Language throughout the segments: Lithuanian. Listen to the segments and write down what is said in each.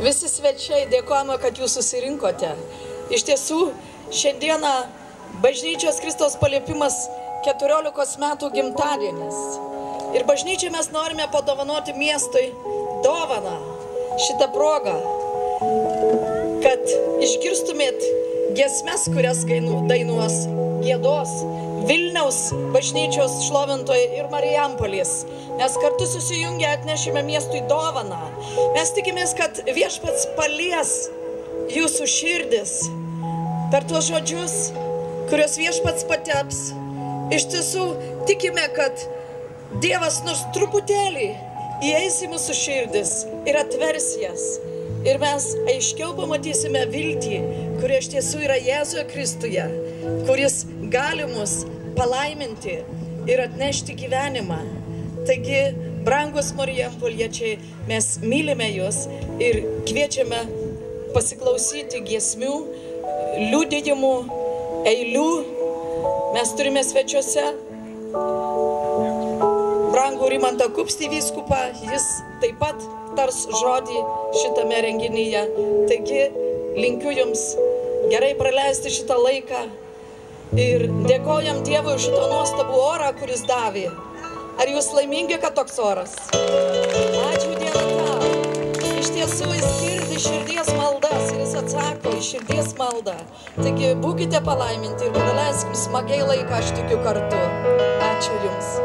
Visi svečiai, dėkojame, kad jūs susirinkote. Iš tiesų, šiandieną Bažnyčios Kristaus paliepimas 14 metų gimtadienis. Ir bažnyčiai mes norime padovanoti miestui dovaną šitą progą, kad išgirstumėt giesmes, kurias dainuos, giedos Vilniaus bažnyčios šlovintojai ir Marijampolės. Mes kartu susijungę atnešime miestui dovaną. Mes tikimės, kad viešpats palies jūsų širdis per tuos žodžius, kurios viešpats pateps. Iš tiesų tikime, kad Dievas nors truputėlį įeis į mūsų širdis ir atvers jas. Ir mes aiškiau pamatysime viltį, kuri iš tiesų yra Jėzuje Kristuje, kuris gali mus palaiminti ir atnešti gyvenimą. Taigi, brangus marijampoliečiai, mes mylime jūs ir kviečiame pasiklausyti giesmių, liudijimų, eilių. Mes turime svečiuose brangų Rimantą Kupstį vyskupą, jis taip pat tars žodį šitame renginyje. Taigi, linkiu jums gerai praleisti šitą laiką ir dėkojam Dievui už šitą nuostabų orą, kuris davė. Ar jūs laimingi, kad toks oras? Ačiū Dievui tau. Iš tiesų jis girdi širdies maldas ir jis atsako į širdies maldą. Taigi, būkite palaiminti ir praleiskim smagiai laiką, aš tikiu, kartu. Ačiū jums.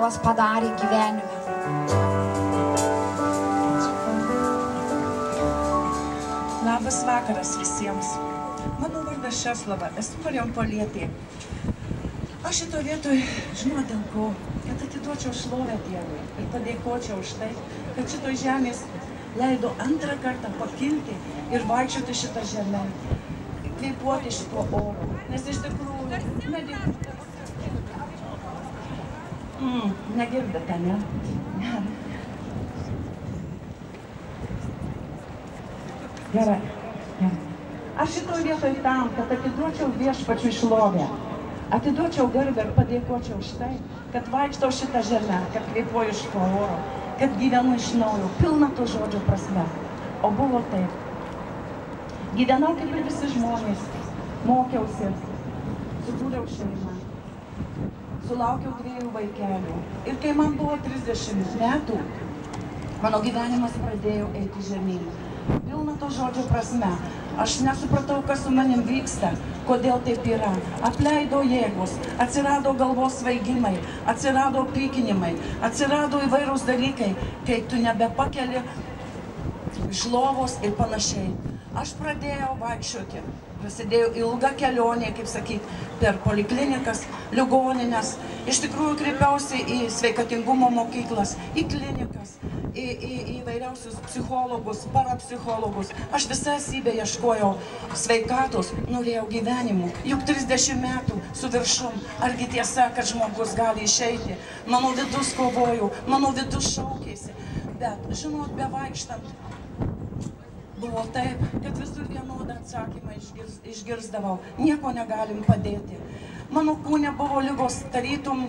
Dievas padarė gyvenime. Labas vakaras visiems. Mano vardas Česlava, esu Marijampolietė. Aš šito vietoj žinau dėl ko, kad atiduočiau šlovę Dievui ir padėkočiau už tai, kad šitoj žemės leido antrą kartą pakilti ir vaikščioti šitą žemę, kvėpuoti šituo oru. Nes iš tikrųjų, negirdite, ne? Gerai. Aš šitoj vietoj tam, kad atiduočiau Viešpačiui šlovę, atiduočiau garbę ir padėkočiau už tai, kad vaikštau šitą žemę, kad kvėpuoju iš to oro, kad gyvenu iš naujo, pilna to žodžio prasme. O buvo taip. Gyvenau kaip ir visi žmonės, mokiausi, sukūriau šeimą, sulaukiau 2 vaikelių. Ir kai man buvo 30 metų, mano gyvenimas pradėjo eiti žemyn. Pilna to žodžio prasme. Aš nesupratau, kas su manim vyksta, kodėl taip yra. Apleido jėgos, atsirado galvos svaigimai, atsirado pykinimai, atsirado įvairūs dalykai, kai tu nebepakeli iš lovos ir panašiai. Aš pradėjau vaikščioti. Prasidėjo ilga kelionė, kaip sakyt, per poliklinikas, ligoninės. Iš tikrųjų kreipiausi į sveikatingumo mokyklas, į klinikas, į įvairiausius psichologus, parapsichologus. Aš visą esybę ieškojau sveikatos, norėjau gyvenimų. Juk 30 metų su viršum. Argi tiesa, kad žmogus gali išeiti? Mano vidus kovojo, mano vidus šaukėsi. Bet, žinot, bevaikštant, buvo taip, kad visur vienodą atsakymą išgirsdavau. Nieko negalim padėti. Mano kūne buvo ligos, tarytum,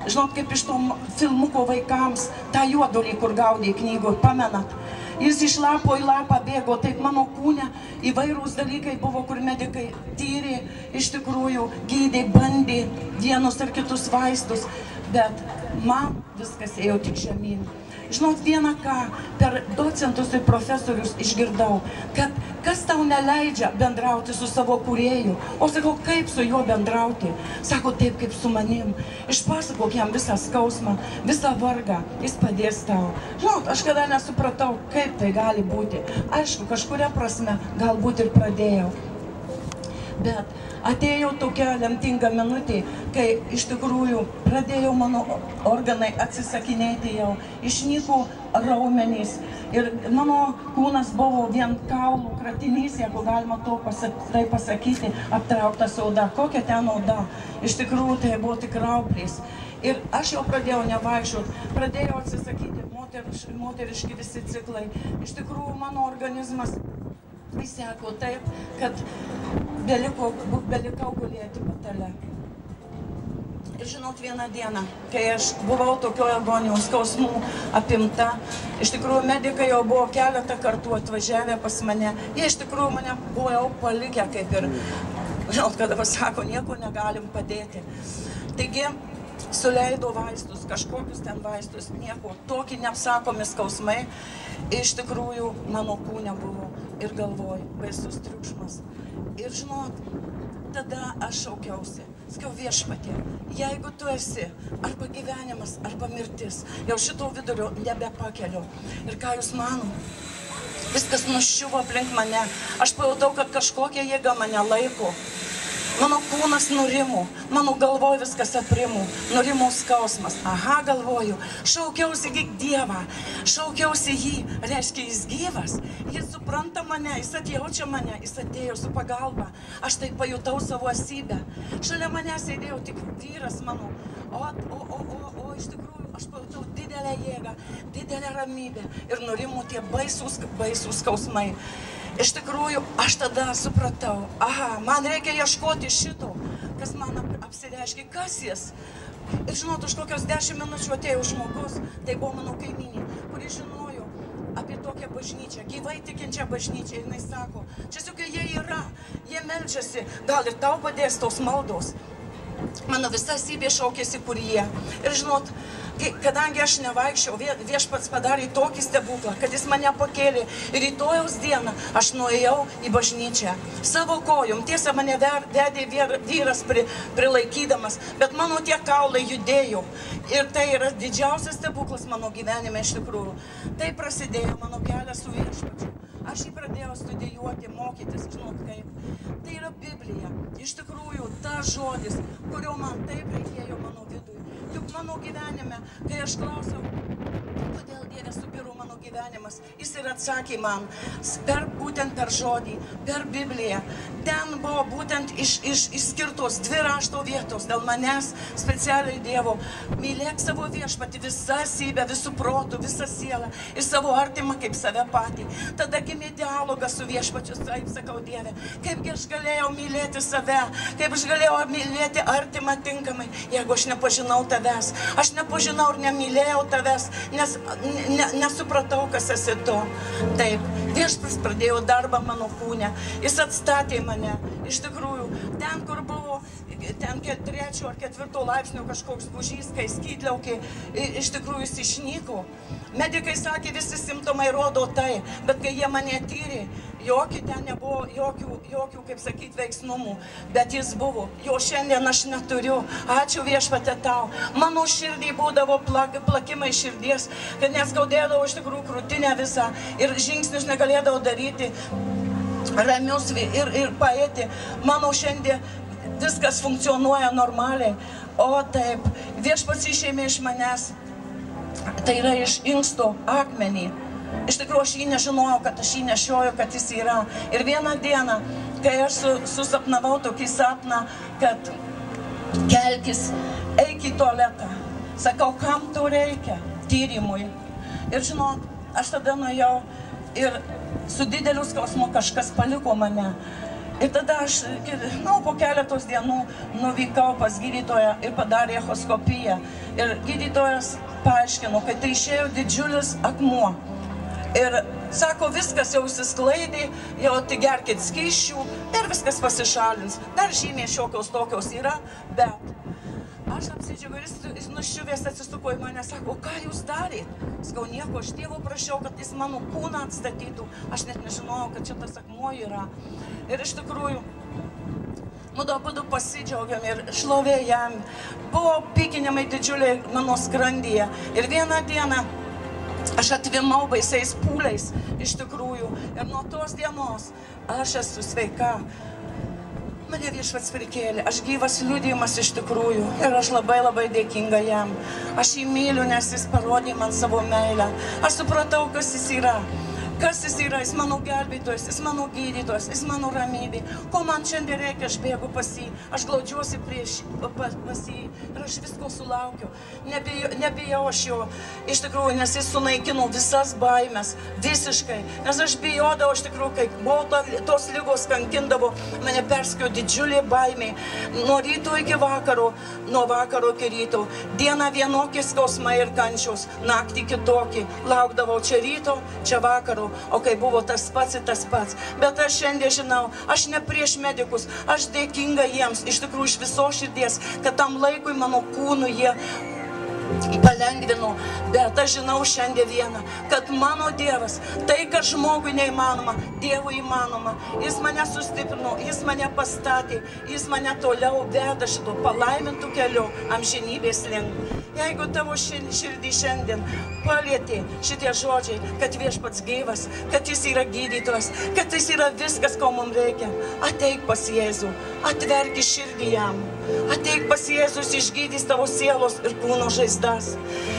žinot, kaip iš to filmuko vaikams, tą juodulį, kur gaudė knygų, pamenat. Jis iš lapo į lapą bėgo, taip mano kūne įvairūs dalykai buvo, kur medikai tyrė, iš tikrųjų, gydė, bandė vienus ar kitus vaistus, bet man viskas ėjo tik žemyn. Žinot, vieną ką per docentus ir profesorius išgirdau, kad kas tau neleidžia bendrauti su savo kūrėju. O sakau, kaip su juo bendrauti? Sako, taip kaip su manim. Išpasakok jam visą skausmą, visą vargą, jis padės tau. Žinot, aš kada nesupratau, kaip tai gali būti. Aišku, kažkuria prasme galbūt ir pradėjau. Bet atėjo tokia lemtinga minutė, kai iš tikrųjų pradėjo mano organai atsisakinėti jau, išnyko raumenys ir mano kūnas buvo vien kaulų kratinys, jeigu galima tai pasakyti, aptrauktas oda. Kokia ten oda? Iš tikrųjų tai buvo tik rauplės. Ir aš jau pradėjau nevaikščiot, pradėjau atsisakyti moteriški visi ciklai. Iš tikrųjų mano organizmas įseko taip, kad belikau gulėti patale. Ir žinot, vieną dieną, kai aš buvau tokio agonijos skausmų apimta, iš tikrųjų medikai jau buvo keletą kartų atvažiavę pas mane. Jie iš tikrųjų mane buvo jau palikę kaip ir, žinot, kada pasako, nieko negalim padėti. Taigi, suleido vaistus, kažkokius ten vaistus, nieko. Tokie neapsakomi skausmai. Iš tikrųjų, mano kūne buvo ir galvoj baisus triukšmas. Ir žinot, tada aš šaukiausi. Sakiau, Viešpatie, jeigu tu esi arba gyvenimas, arba mirtis, jau šito vidurio nebepakeliu. Ir ką jūs mano? Viskas nuščiuvo aplink mane. Aš pajutau, kad kažkokia jėga mane laiko. Mano kūnas nurimo, mano galvoj viskas aprimo, nurimo skausmas. Aha, galvoju, šaukiausi Dievą, šaukiausi jį, reiškia jis gyvas, jis supranta mane, jis atjaučia mane, jis atėjo su pagalba. Aš tai pajutau savo esybę. Šalia mane sėdėjo tik vyras mano, o iš tikrųjų aš pajutau didelę jėgą, didelę ramybę ir nurimo tie baisūs skausmai. Iš tikrųjų, aš tada supratau, aha, man reikia ieškoti šito, kas man apsireiškia, kas jis. Ir žinot, už kokios 10 minučių atėjo žmogus, tai buvo mano kaimynė, kuri žinojo apie tokią bažnyčią, gyvai tikinčią bažnyčią. Ir jinai sako, čia tokie jie yra, jie meldžiasi, gal ir tau padės tos maldos. Mano visa esybė šaukėsi, kur jie. Ir žinot, kadangi aš nevaikščiau, viešpats padarė tokį stebuklą, kad jis mane pakėlė ir rytojaus dieną aš nuėjau į bažnyčią. Savo kojom, tiesa, mane vedė vyras prilaikydamas, bet mano tie kaulai judėjo. Ir tai yra didžiausias stebuklas mano gyvenime iš tikrųjų. Tai prasidėjo mano kelias su viešpačiu. Aš jį pradėjau studijuoti, mokytis, žinot kaip. Tai yra Biblija. Iš tikrųjų, tas žodis, kurio man taip reikėjo mano vidui. Juk mano gyvenime, kai aš klausiau, kodėl Dieve subiro mano gyvenimas, jis ir atsakė man, būtent per žodį, per Bibliją. Ten buvo būtent išskirtos 2 rašto vietos dėl manęs specialiai Dievo. Mylėk savo viešpatį visą esybę, visų protų, visą sielą ir savo artimą kaip save patį. Tada gimė dialogas su viešpačiu, taip sakau Dieve, kaipgi aš galėjau mylėti save, kaip aš galėjau mylėti artimą tinkamai, jeigu aš nepažinau tavęs. Aš nepažinau ir nemylėjau tavęs, nes nesupratau, kas esi tu. Taip, viešpats pradėjo darbą mano kūne, jis atstatė mane. Iš tikrųjų, ten, kur buvo, ten 3 ar 4 laipsnio kažkoks bužys, kai skydliaukė, iš tikrųjų jis išnyko. Medikai sakė, visi simptomai rodo tai, bet kai jie mane tyrė, ten nebuvo jokių, kaip sakyti, veiksnumų, bet jis buvo. Jo šiandien aš neturiu. Ačiū viešpate tau. Mano širdį būdavo plakimai širdies, kad neskaudėdavo iš tikrųjų krūtinę visą ir žingsnius negalėdavo daryti ramius ir paėti. Mano šiandien viskas funkcionuoja normaliai. O taip, viešpats išėmė iš manęs. Tai yra iš inksto akmenį. Iš tikrųjų, aš jį nežinojau, kad aš jį nešioju, kad jis yra. Ir vieną dieną, kai aš susapnavau tokį sapną, kad kelkis, eik į tualetą. Sakau, kam to reikia? Tyrimui. Ir žinot, aš tada nuėjau ir su dideliu skausmu kažkas paliko mane. Ir tada aš, po keletos dienų nuvykau pas gydytoją ir padarė echoskopiją. Ir gydytojas paaiškino, kad tai išėjo didžiulis akmuo. Ir sako, viskas jau išsisklaidė, jau tik gerkit skysčių ir viskas pasišalins. Dar žymiai šiokios tokios yra, bet aš apsidžiaugiau ir jis nuščiuvęs atsisuko į mane, sako, ką jūs darėt? Sakau, nieko, aš Dievo prašiau, kad jis mano kūną atstatytų. Aš net nežinojau, kad čia tas akmuo yra. Ir iš tikrųjų, mudu abudu pasidžiaugiam ir šlovė jam. Buvo pykinimai didžiuliai mano skrandyje. Ir vieną dieną aš atvimau baisiais pūliais, iš tikrųjų. Ir nuo tos dienos aš esu sveika. Mane viešpats prikėlė. Aš gyvas liudijimas iš tikrųjų. Ir aš labai dėkinga jam. Aš jį myliu, nes jis parodė man savo meilę. Aš supratau, kas jis yra. Kas jis yra? Jis mano gelbėtojas, jis mano gydytojas, jis mano ramybė. Ko man šiandien reikia, aš bėgu pas jį. Aš glaudžiuosi pas jį ir aš visko sulaukiu. Nebijau aš jo, iš tikrųjų, nes jis sunaikino visas baimės, visiškai. Nes aš bijodavau, iš tikrųjų, kai tos ligos kankindavo, mane perskėjo didžiulė baimė. Nuo ryto iki vakaro, nuo vakaro iki ryto. Dieną vienokie skausmai ir kančios, naktį kitokį. Laukdavau čia ryto, čia vakaro. O kai buvo tas pats ir tas pats. Bet aš šiandien žinau, aš ne prieš medikus, aš dėkinga jiems, iš tikrųjų iš viso širdies, kad tam laikui mano kūnų jie palengvino. Bet aš žinau šiandien vieną, kad mano Dievas, tai, kad žmogui neįmanoma, Dievui įmanoma. Jis mane sustiprino, jis mane pastatė, jis mane toliau veda šito palaimintų keliu amžinybės link. Jeigu tavo širdį šiandien palietė šitie žodžiai, kad viešpats gyvas, kad jis yra gydytojas, kad jis yra viskas, ko mums reikia, ateik pas Jėzų, atverki širdį jam, ateik pas Jėzus, išgydys tavo sielos ir kūno žaizdas.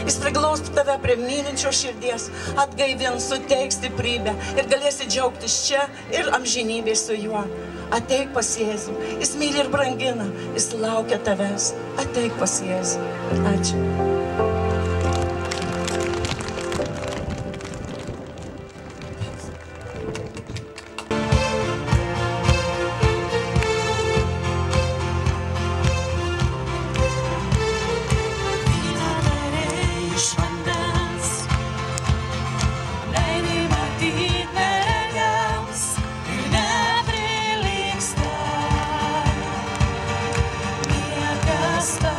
Jis priglaustų tave prie mylinčio širdies, atgaivins, suteiks stiprybę ir galėsi džiaugtis čia ir amžinybėje su juo. Ateik pas Jėzų, jis myli ir brangina, jis laukia tavęs. Ateik pas Jėzų. Ačiū. Stop.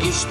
Dievas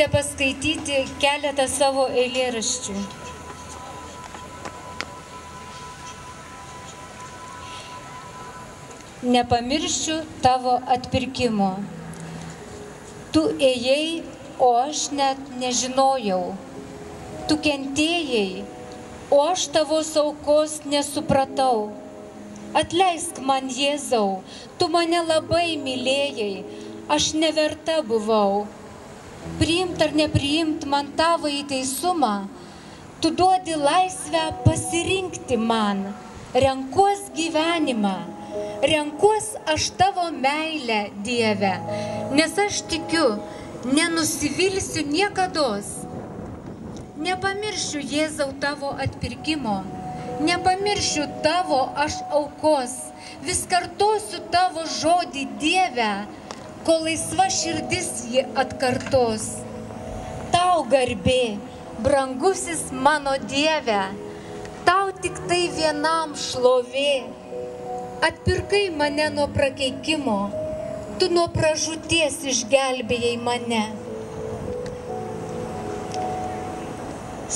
leiskite paskaityti keletą savo eilėraščių. Nepamiršiu tavo atpirkimo. Tu ėjai, o aš net nežinojau. Tu kentėjai, o aš tavos aukos nesupratau. Atleisk man, Jėzau, tu mane labai mylėjai, aš neverta buvau. Priimt ar nepriimt man tavo į teisumą, tu duodi laisvę pasirinkti man. Renkuos gyvenimą, renkuos aš tavo meilę, Dieve, nes aš tikiu, nenusivilsiu niekados. Nepamiršiu, Jėzau, tavo atpirkimo, nepamiršiu tavo aš aukos, vis kartosiu tavo žodį, Dieve, kol laisva širdis jį atkartos. Tau garbė, brangusis mano Dieve, tau tik tai vienam šlovė. Atpirkai mane nuo prakeikimo, tu nuo pražūties išgelbėjai mane.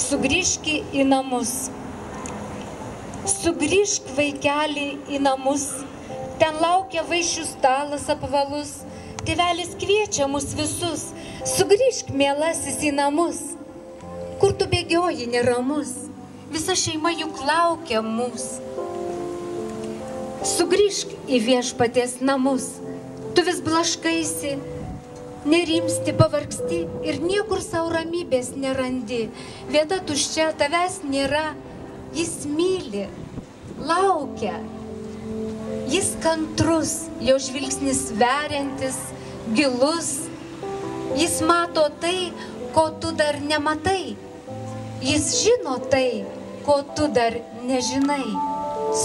Sugrįžki į namus, sugrįžk vaikelį į namus, ten laukia vaišių stalas apvalus, tėvelis kviečia mus visus, sugrįžk, mielasis, į namus. Kur tu bėgioji neramus, visa šeima juk laukia mūs. Sugrįžk į viešpaties namus, tu vis blaškaisi, nerimsti, pavargsti ir niekur savo ramybės nerandi. Vieta tuščia, tavęs nėra, jis myli, laukia. Jis kantrus, jo žvilgsnis veriantis, gilus. Jis mato tai, ko tu dar nematai. Jis žino tai, ko tu dar nežinai.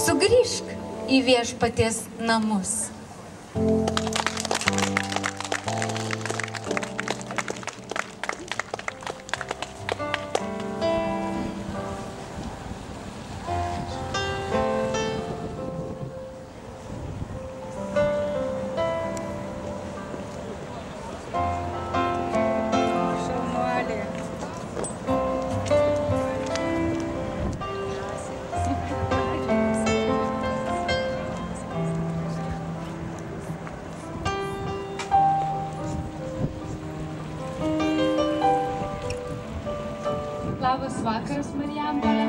Sugrįžk į viešpaties namus. Labas vakaras, Marijampolė.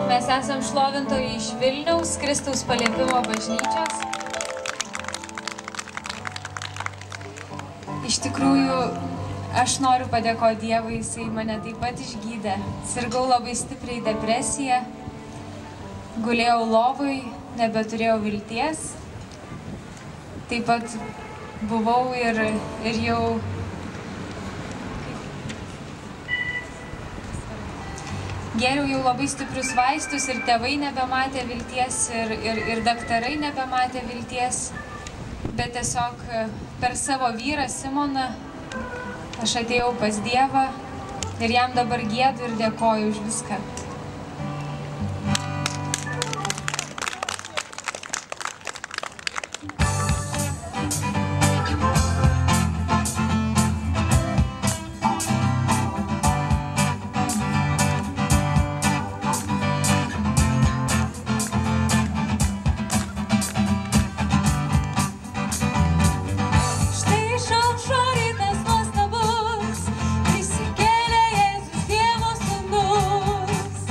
Mes esam šlovintojai iš Vilniaus, Kristaus paliepimo bažnyčios. Iš tikrųjų, aš noriu padėkoti Dievui, jisai mane taip pat išgydė. Sirgau labai stipriai depresiją, gulėjau lovoj, nebeturėjau vilties. Taip pat buvau ir jau geriau jau labai stiprius vaistus ir tėvai nebematė vilties, ir daktarai nebematė vilties. Bet tiesiog per savo vyrą Simoną aš atėjau pas Dievą ir jam dabar gėdu ir dėkoju už viską. Prisikėlė Jėzus, Dievo sūnus.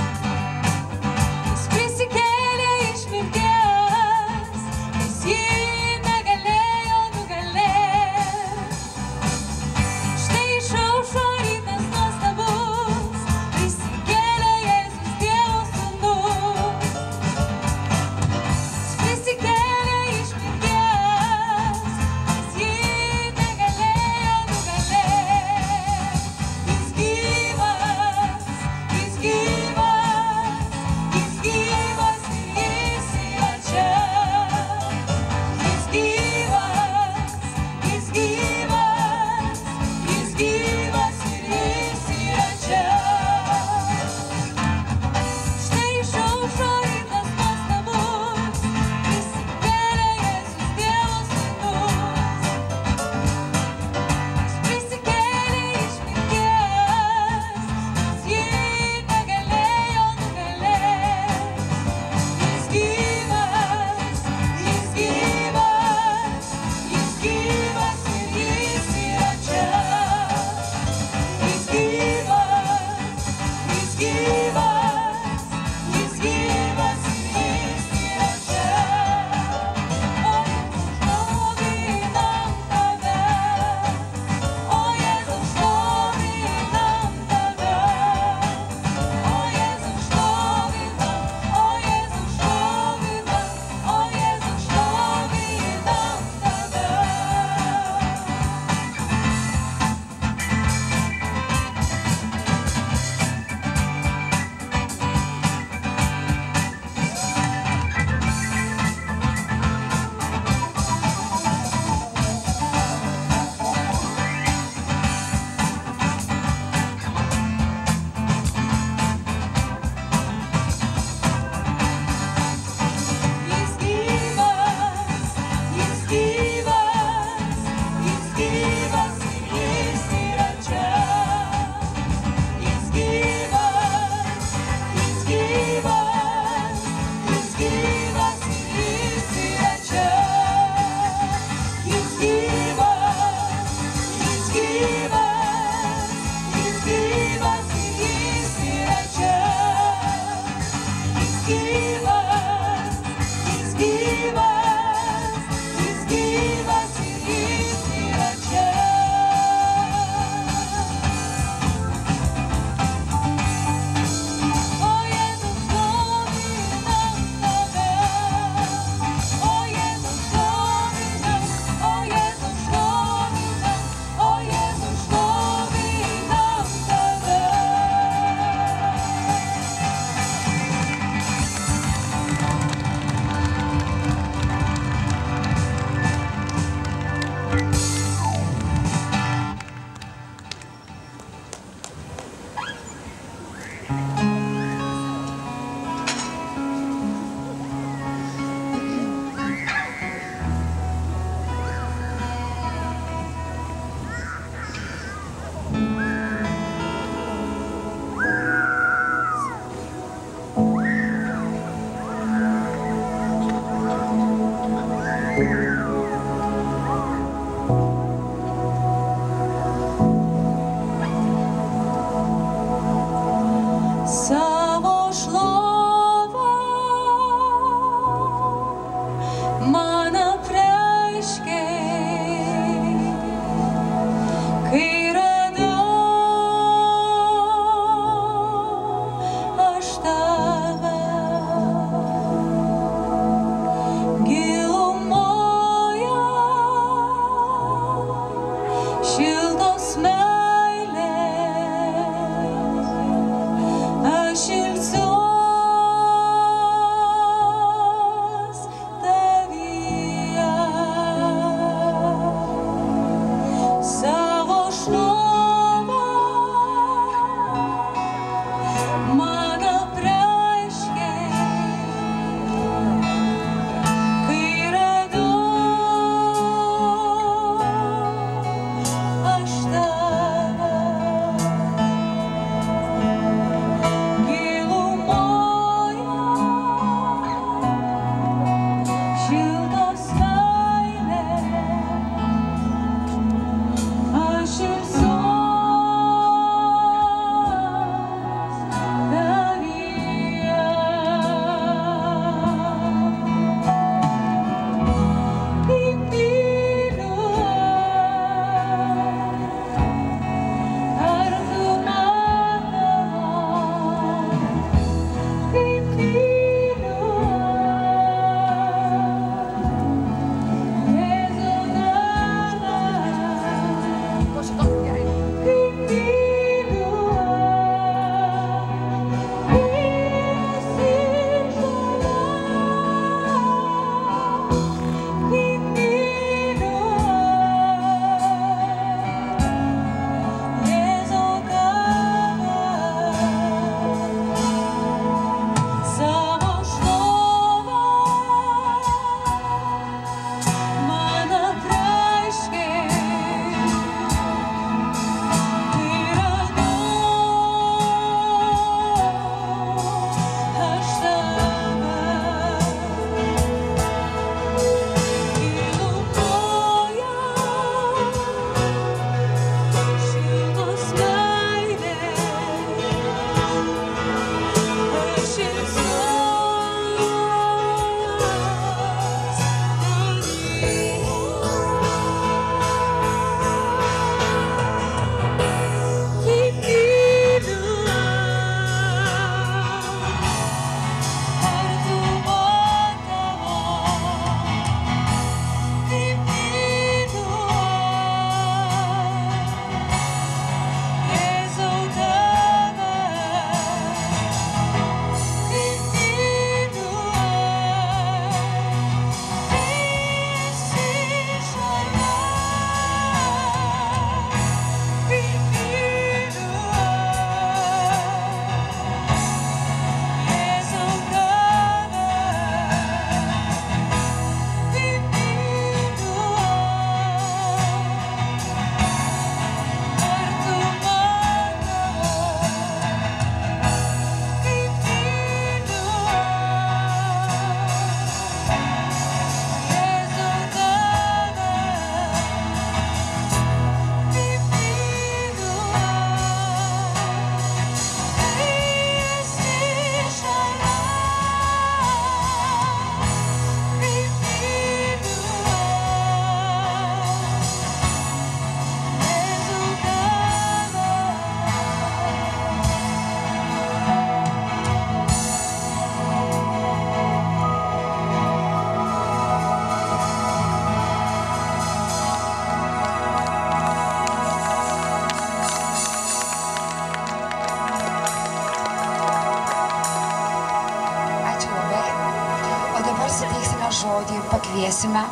pakviesime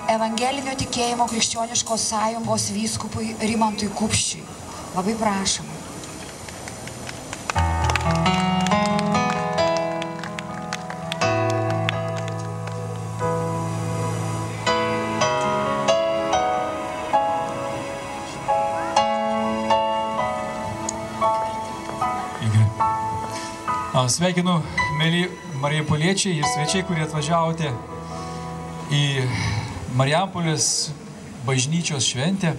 Evangelinio tikėjimo krikščioniškos sąjungos vyskupui Rimantui Kupščiui. Labai prašom. Sveikinu, mėly marijampoliečiai ir svečiai, kurie atvažiavote į Marijampolės bažnyčios šventę.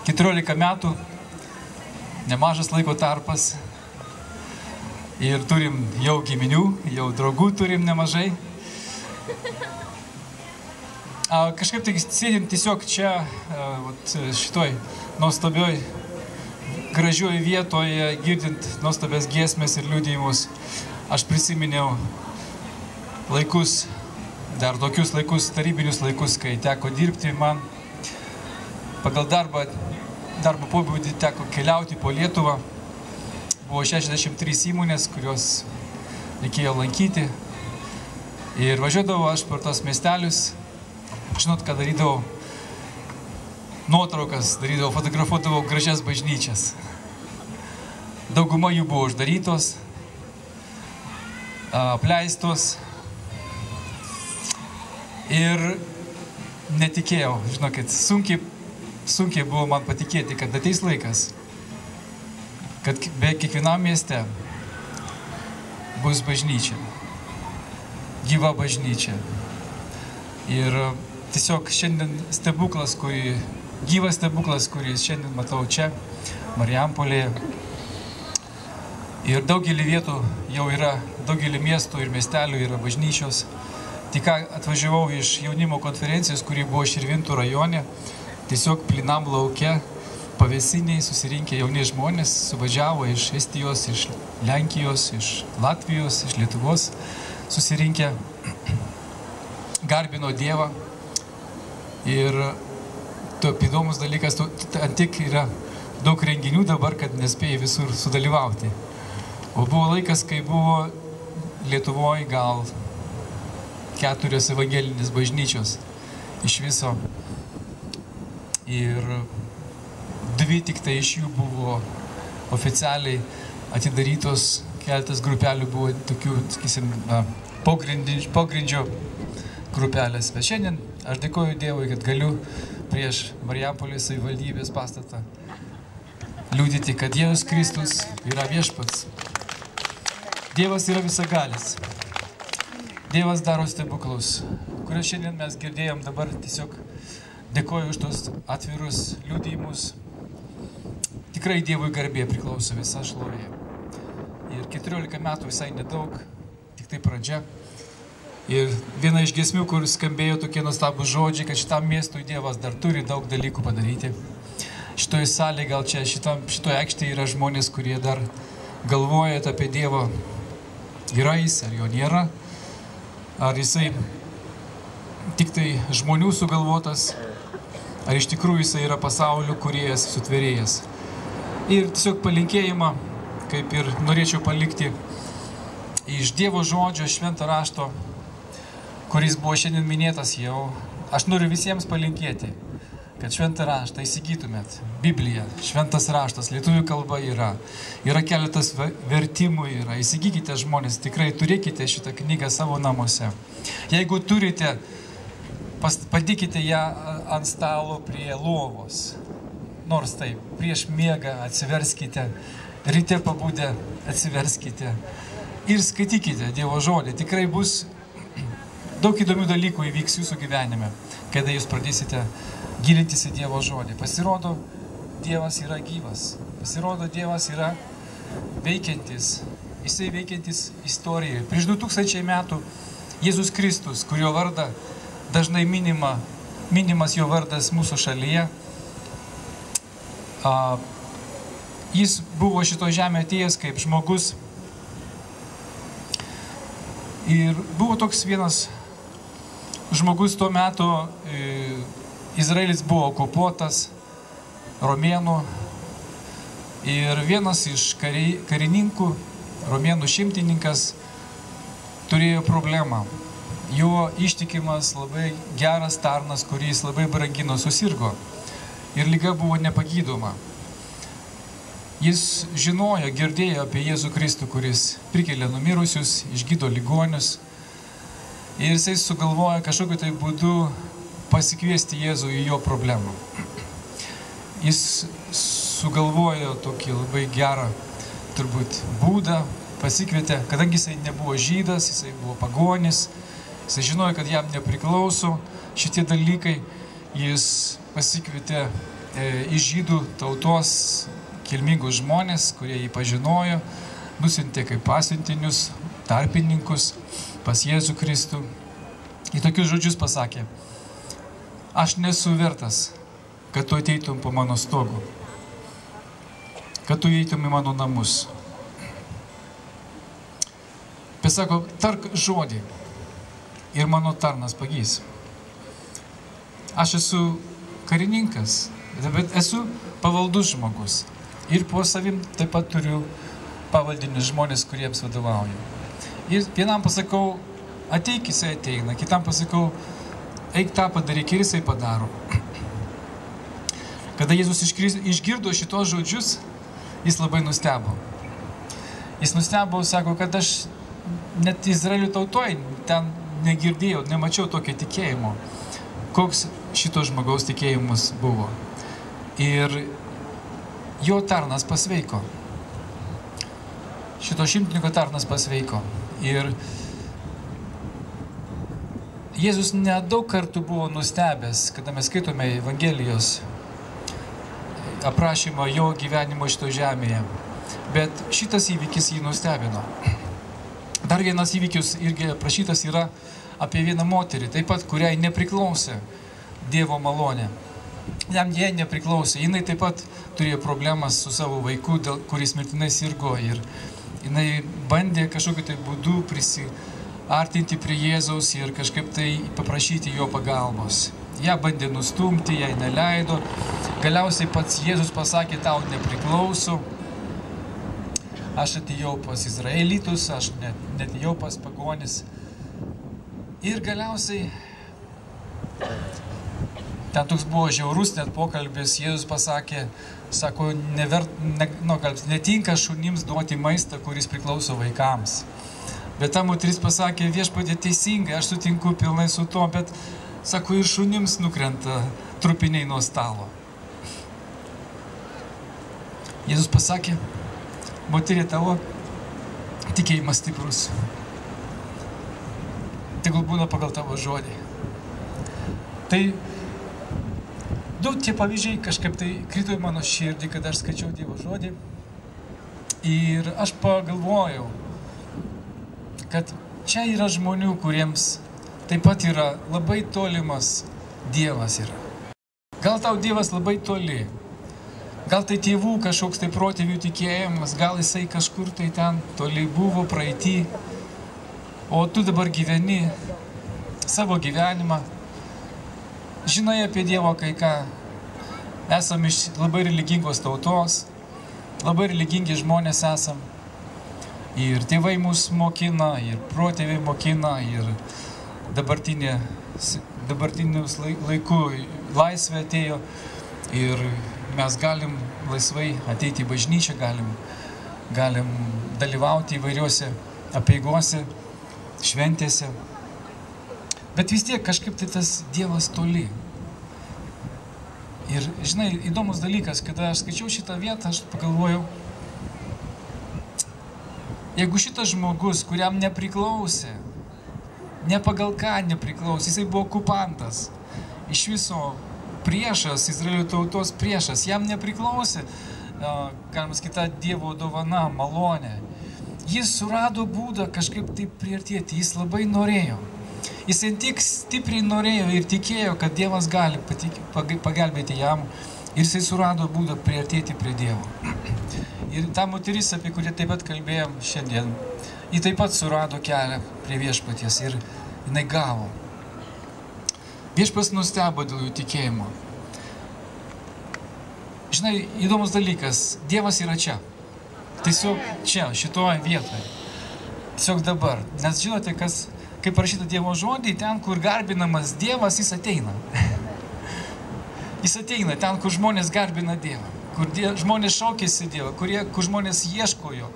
14 metų, nemažas laiko tarpas. Ir turim jau giminių, jau draugų turim nemažai. Kažkaip tai sėdim tiesiog čia, šitoj nuostabioj, gražioj vietoje, girdint nuostabias giesmės ir liudijimus. Aš prisiminiau laikus, dar tokius laikus, tarybinius laikus, kai teko dirbti man. Pagal darbo pobūdį teko keliauti po Lietuvą. Buvo 63 įmonės, kurios reikėjo lankyti. Ir važiuodavau aš per tos miestelius. Žinot, ką darydavau? Nuotraukas darydavau, fotografuodavau gražias bažnyčias. Dauguma jų buvo uždarytos, apleistos. Ir netikėjau, žinokit, sunkiai buvo man patikėti, kad ateis laikas, kad beveik kiekvienam mieste bus bažnyčia, gyva bažnyčia. Ir tiesiog šiandien stebuklas, gyvas stebuklas, kurį šiandien matau čia, Marijampolėje. Ir daugelį vietų jau yra, daugelį miestų ir miestelių yra bažnyčios. Tik atvažiavau iš jaunimo konferencijos, kuri buvo Širvintų rajone, tiesiog plinam lauke, pavėsiniai susirinkę jauni žmonės, suvažiavo iš Estijos, iš Lenkijos, iš Latvijos, iš Lietuvos, susirinkę, garbino Dievą. Ir įdomus dalykas, antik yra daug renginių dabar, kad nespėjai visur sudalyvauti. O buvo laikas, kai buvo Lietuvoje gal 4 evangelinės bažnyčios iš viso. Ir 2 tik tai iš jų buvo oficialiai atidarytos, keletas grupelių buvo tokių, sakysim, pogrindžio grupelės. Bet šiandien aš dėkoju Dievui, kad galiu prieš Marijampolės savivaldybės pastatą liudyti, kad Jėzus Kristus yra viešpats. Dievas yra visagalis. Dievas daro stebuklus, kuriuos šiandien mes girdėjom. Dabar tiesiog dėkoju už tos atvirus liudijimus. Tikrai Dievui garbė priklauso visa šlovė. Ir 14 metų visai nedaug, tik tai pradžia. Ir viena iš giesmių, kur skambėjo tokie nuostabūs žodžiai, kad šitam miestui Dievas dar turi daug dalykų padaryti. Šitoje salėje, gal čia šitoje aikštėje yra žmonės, kurie dar galvoja apie Dievą. Yra jis, ar jo nėra. Ar jisai tik tai žmonių sugalvotas, ar iš tikrųjų jisai yra pasaulio kūrėjas, sutvėrėjas. Ir tiesiog palinkėjimą, kaip ir norėčiau palikti iš Dievo žodžio, švento rašto, kuris buvo šiandien minėtas jau. Aš noriu visiems palinkėti, kad šventą raštą įsigytumėt. Biblija, šventas raštas, lietuvių kalba yra. Yra keletas vertimų yra. Įsigykite žmonės, tikrai turėkite šitą knygą savo namuose. Jeigu turite, padėkite ją ant stalo prie lovos. Nors taip, prieš miegą atsiverskite, ryte pabudę atsiverskite ir skaitykite Dievo žodį. Tikrai bus daug įdomių dalykų įvyks jūsų gyvenime, kada jūs pradėsite gilintis į Dievo žodį. Pasirodo, Dievas yra gyvas. Pasirodo, Dievas yra veikiantis. Jisai veikiantis istorijoje. Prieš 2000 metų Jėzus Kristus, kurio vardą dažnai minimas jo vardas mūsų šalyje, jis buvo šito žemė atėjęs kaip žmogus. Ir buvo toks vienas žmogus tuo metu, Izraelis buvo okupuotas romėnų ir vienas iš karininkų, romėnų šimtininkas, turėjo problemą. jo ištikimas, labai geras tarnas, kuris labai brangino, susirgo. Ir liga buvo nepagydoma. Jis žinojo, girdėjo apie Jėzų Kristų, kuris prikelia numirusius, išgydo ligonius. Ir jisai sugalvojo kažkokiu tai būdu pasikviesti Jėzų į jo problemą. Jis sugalvojo tokį labai gerą, turbūt, būdą, pasikvietė, kadangi jisai nebuvo žydas, jisai buvo pagonis, jisai žinojo, kad jam nepriklauso šitie dalykai, jis pasikvietė iš žydų tautos kilmingus žmonės, kurie jį pažinojo, nusintė kaip pasiuntinius, tarpininkus pas Jėzų Kristų. Į tokius žodžius pasakė: aš nesu vertas, kad tu ateitum po mano stogu, kad tu eitum į mano namus. Bet sako, tark žodį ir mano tarnas pagys. Aš esu karininkas, bet esu pavaldus žmogus. Ir po savim taip pat turiu pavaldinius žmonės, kuriems vadovauju. Ir vienam pasakau, ateik, jisai ateina. Kitam pasakau, eik tą padaryk, ir jisai padaro. Kada Jėzus išgirdo šitos žodžius, jis labai nustebo. Jis nustebo, sako, kad aš net Izraelio tautoj ten negirdėjau, nemačiau tokio tikėjimo, koks šito žmogaus tikėjimas buvo. Ir jo tarnas pasveiko. Šito šimtininko tarnas pasveiko. Ir Jėzus nedaug kartų buvo nustebęs, kada mes skaitome Evangelijos aprašymą jo gyvenimo šito žemėje. Bet šitas įvykis jį nustebino. Dar vienas įvykis irgi aprašytas yra apie vieną moterį, taip pat kuriai nepriklausė Dievo malonė. Jam jie nepriklausė. Jinai taip pat turėjo problemas su savo vaiku, kuris mirtinai sirgo, ir jinai bandė kažkokiu tai būdu prisiartinti prie Jėzaus ir kažkaip tai paprašyti jo pagalbos. Ją bandė nustumti, jai neleido. Galiausiai pats Jėzus pasakė, tau nepriklauso. Aš atėjau pas izraelitus, aš netėjau pas pagonis. Ir galiausiai ten toks buvo žiaurus net pokalbis. Jėzus pasakė, sako, netinka šunims duoti maistą, kuris priklauso vaikams. Bet ta moteris pasakė, viešpatie, teisingai, aš sutinku pilnai su to, bet, sako, ir šunims nukrenta trupiniai nuo stalo. Jėzus pasakė, moterė, tavo tikėjimas stiprus. Tegul būna pagal tavo žodį. Tai du tie pavyzdžiai kažkaip tai krito į mano širdį, kada aš skaičiau Dievo žodį. Ir aš pagalvojau, kad čia yra žmonių, kuriems taip pat yra labai tolimas Dievas yra. Gal tau Dievas labai toli. Gal tai tėvų kažkoks tai protėvių tikėjimas, gal jisai kažkur tai ten toli buvo praeitį, o tu dabar gyveni savo gyvenimą, žinai apie Dievo kai ką. Esam iš labai religingos tautos, labai religingi žmonės esam. Ir tėvai mus mokina, ir protėviai mokina, ir dabartinius laikų laisvė atėjo. Ir mes galim laisvai ateiti į bažnyčią, galim dalyvauti įvairiuose apeigose, šventėse. Bet vis tiek kažkaip tai tas Dievas toli. Ir, žinai, įdomus dalykas, kada aš skaičiau šitą vietą, aš pagalvojau, jeigu šitas žmogus, kuriam nepriklausė, ne pagal ką nepriklausė, jisai buvo okupantas, iš viso priešas, Izraelio tautos priešas, jam nepriklausė, galima sakyti, Dievo dovana, malonė. Jis surado būdą kažkaip taip priartėti, jis labai norėjo. Jis tik stipriai norėjo ir tikėjo, kad Dievas gali pagelbėti jam, ir jisai surado būdą priartėti prie Dievo. Ir ta moteris, apie kurią taip pat kalbėjom šiandien, ji taip pat surado kelią prie viešpaties ir jinai gavo. Viešpats nustebo dėl jų tikėjimo. Žinai, įdomus dalykas, Dievas yra čia. Tiesiog čia, šitoje vietoje. Tiesiog dabar. Nes žinote, kas kaip parašyta Dievo žodį, ten, kur garbinamas Dievas, jis ateina. Jis ateina ten, kur žmonės garbina Dievą, kur žmonės šaukėsi Dievą, kur žmonės ieško jo.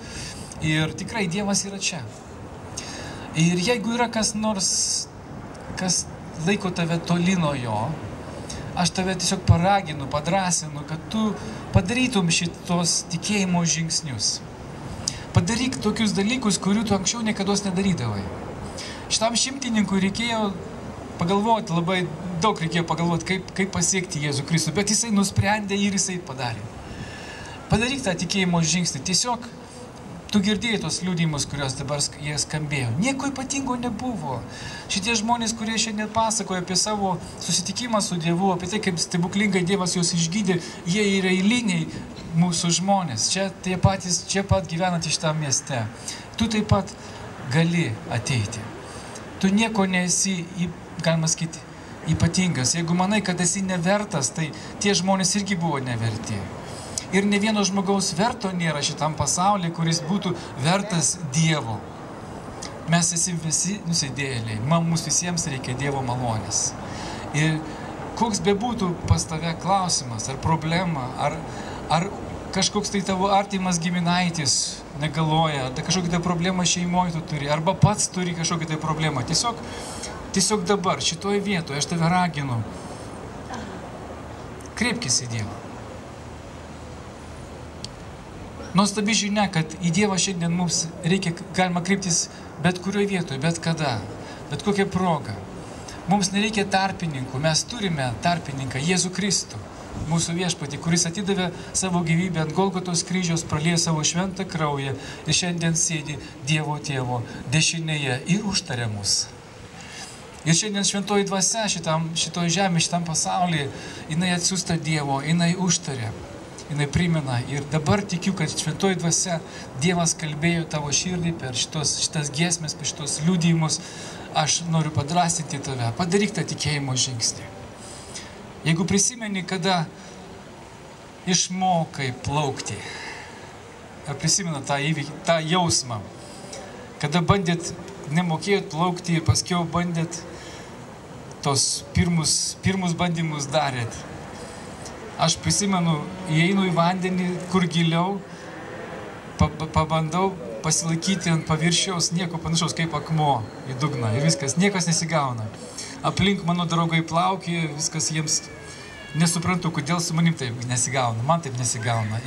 Ir tikrai Dievas yra čia. Ir jeigu yra kas nors, kas laiko tave toli nuo jo, aš tave tiesiog paraginu, padrasinu, kad tu padarytum šitos tikėjimo žingsnius. Padaryk tokius dalykus, kurių tu anksčiau niekados nedarydavai. Šitam šimtininkui reikėjo pagalvoti, labai daug reikėjo pagalvoti, kaip pasiekti Jėzų Kristų, bet jisai nusprendė ir jisai padarė. Padaryk tą tikėjimo žingsnį. Tiesiog tu girdėjai tos liudijimus, kurios dabar jie skambėjo. Nieko ypatingo nebuvo. Šitie žmonės, kurie šiandien pasakoja apie savo susitikimą su Dievu, apie tai, kaip stebuklingai Dievas juos išgydė, jie yra eiliniai mūsų žmonės. Čia pat gyvenantys šitam mieste. Tu taip pat gali ateiti. Tu nieko nesi, galima sakyti, ypatingas. Jeigu manai, kad esi nevertas, tai tie žmonės irgi buvo neverti. Ir ne vieno žmogaus verto nėra šitam pasaulyje, kuris būtų vertas Dievo. Mes esi visi nusidėjėliai. Mums visiems reikia Dievo malonės. Ir koks bebūtų pas tave klausimas, ar problema, ar kažkoks tai tavo artimas giminaitis negaloja, ar kažkokią tai problemą šeimoje tu turi, arba pats turi kažkokią tai problemą. Tiesiog dabar, šitoje vietoje, aš tave raginu. Kreipkis į Dievą. Nuostabi žinia, kad į Dievą šiandien mums galima kreiptis bet kurioje vietoje, bet kada, bet kokią progą. Mums nereikia tarpininkų, mes turime tarpininką, Jėzų Kristų, mūsų viešpatį, kuris atidavė savo gyvybę ant Golgotos kryžiaus, praliejo savo šventą kraują ir šiandien sėdi Dievo Tėvo dešinėje ir užtaria mus. Ir šiandien šventoji dvasia šitoje žemėje, šitam pasaulyje, jinai atsiųsta Dievo, jinai užtaria, jinai primena. Ir dabar tikiu, kad šventoji dvasia Dievas kalbėjo tavo širdį per šitas giesmės, per šitos liudijimus. Aš noriu padrasinti tave, padaryk tą tikėjimo žingsnį. Jeigu prisimeni, kada išmokai plaukti, ar prisimena tą jausmą, kada bandėt, nemokėjot plaukti ir paskiau bandėt, tos pirmus bandymus darėt. Aš prisimenu, įeinu į vandenį, kur giliau, pabandau pasilaikyti ant paviršiaus, nieko panašaus kaip akmuo į dugną ir viskas, niekas nesigauna. Aplink mano draugai plaukė, viskas jiems nesuprantu, kodėl su manim taip nesigauna, man taip nesigauna.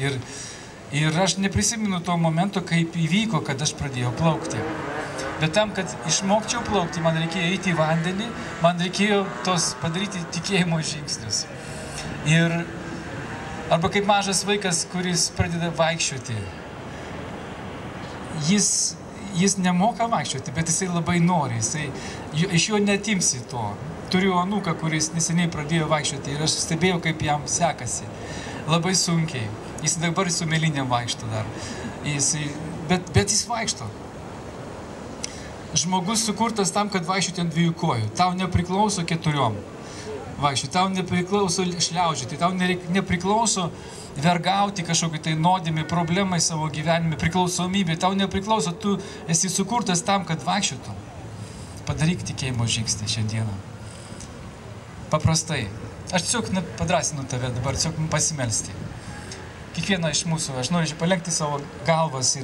Ir aš neprisimenu to momento, kaip įvyko, kad aš pradėjau plaukti. Bet tam, kad išmokčiau plaukti, man reikėjo eiti į vandenį, man reikėjo padaryti tikėjimo žingsnius. Arba kaip mažas vaikas, kuris pradeda vaikščioti. Jis nemoka vaikščioti, bet jisai labai nori, iš jo netimsi to. Turiu anūką, kuris neseniai pradėjo vaikščioti ir aš stebėjau, kaip jam sekasi. Labai sunkiai. Jis dabar su mėlynėm vaikšto dar. Bet jis vaikšto. Žmogus sukurtas tam, kad vaikščioti ant 2 kojų. Tau nepriklauso 4 vaikščioti, tau nepriklauso šliaužioti, tau nepriklauso vergauti kažkokį tai nuodėmį, problemai savo gyvenime, priklausomybė. Tau nepriklauso, tu esi sukurtas tam, kad vaikščiotum. Padaryk tikėjimo žingsnį šiandieną. Paprastai. Aš tiesiog padrasinu tave dabar, tiesiog pasimelsti. Kiekvieną iš mūsų, aš norėčiau palenkti savo galvas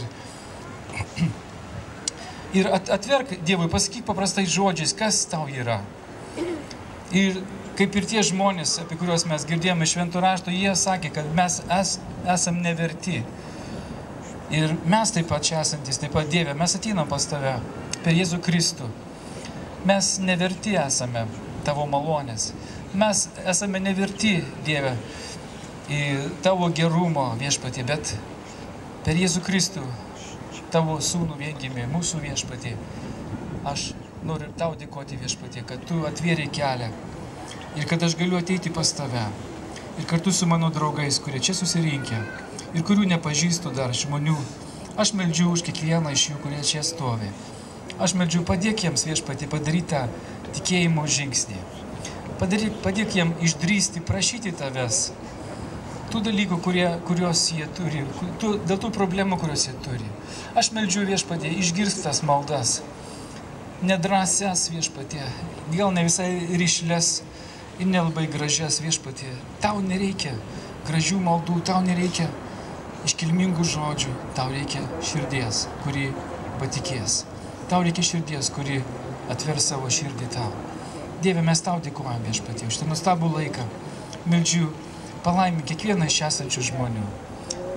ir atverk Dievui, pasakyk paprastai žodžiais, kas tau yra. Ir kaip ir tie žmonės, apie kuriuos mes girdėjome švento rašto, jie sakė, kad mes esam neverti. Ir mes taip pat čia esantis, taip pat Dieve, mes ateinam pas tave per Jėzų Kristų. Mes neverti esame tavo malonės. Mes esame neverti, Dieve, į tavo gerumo viešpatį, bet per Jėzų Kristų, tavo sūnų viengimį, mūsų viešpatį, aš noriu tau dėkoti viešpatį, kad tu atvėrei kelią ir kad aš galiu ateiti pas tave ir kartu su mano draugais, kurie čia susirinkę ir kurių nepažįstu dar žmonių. Aš meldžiu už kiekvieną iš jų, kurie čia stovi. Aš meldžiu, padėk jiems viešpatį padaryti tą tikėjimo žingsnį. Padėk jiems išdrįsti, prašyti tavęs tų dalykų, kuriuos jie turi, dėl tų problemų, kuriuos jie turi. Aš meldžiu viešpatį, išgirsk tas maldas. nedrasias viešpatie, gal ne visai ryšles ir nelabai gražias viešpatie. Tau nereikia gražių maldų, tau nereikia iškilmingų žodžių, tau reikia širdies, kuri patikės. Tau reikia širdies, kuri atvers savo širdį tau. Dieve, mes tau dėkojam viešpatie už tą nuostabų laiką. Meldžiu, palaimink kiekvieną iš esančių žmonių.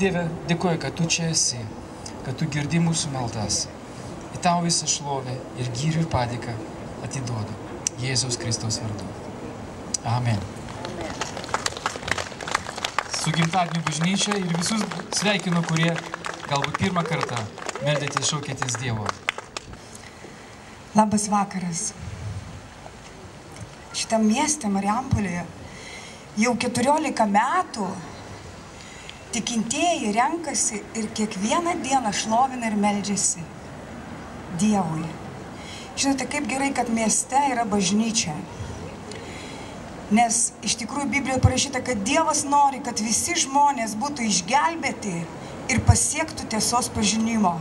Dieve, dėkoju, kad tu čia esi, kad tu girdi mūsų maldas. Į tau visą šlovę ir gyrių ir padėką atiduodu. Jėzaus Kristaus vardu. Amen. Su gimtadieniu bažnyčia ir visus sveikinu, kurie galbūt pirmą kartą meldėtės, šaukėtės Dievo. Labas vakaras. Šitam mieste Marijampolėje jau 14 metų tikintieji renkasi ir kiekvieną dieną šlovina ir meldžiasi Dievui. Žinote, kaip gerai, kad mieste yra bažnyčia. Nes iš tikrųjų Biblijoje parašyta, kad Dievas nori, kad visi žmonės būtų išgelbėti ir pasiektų tiesos pažinimo.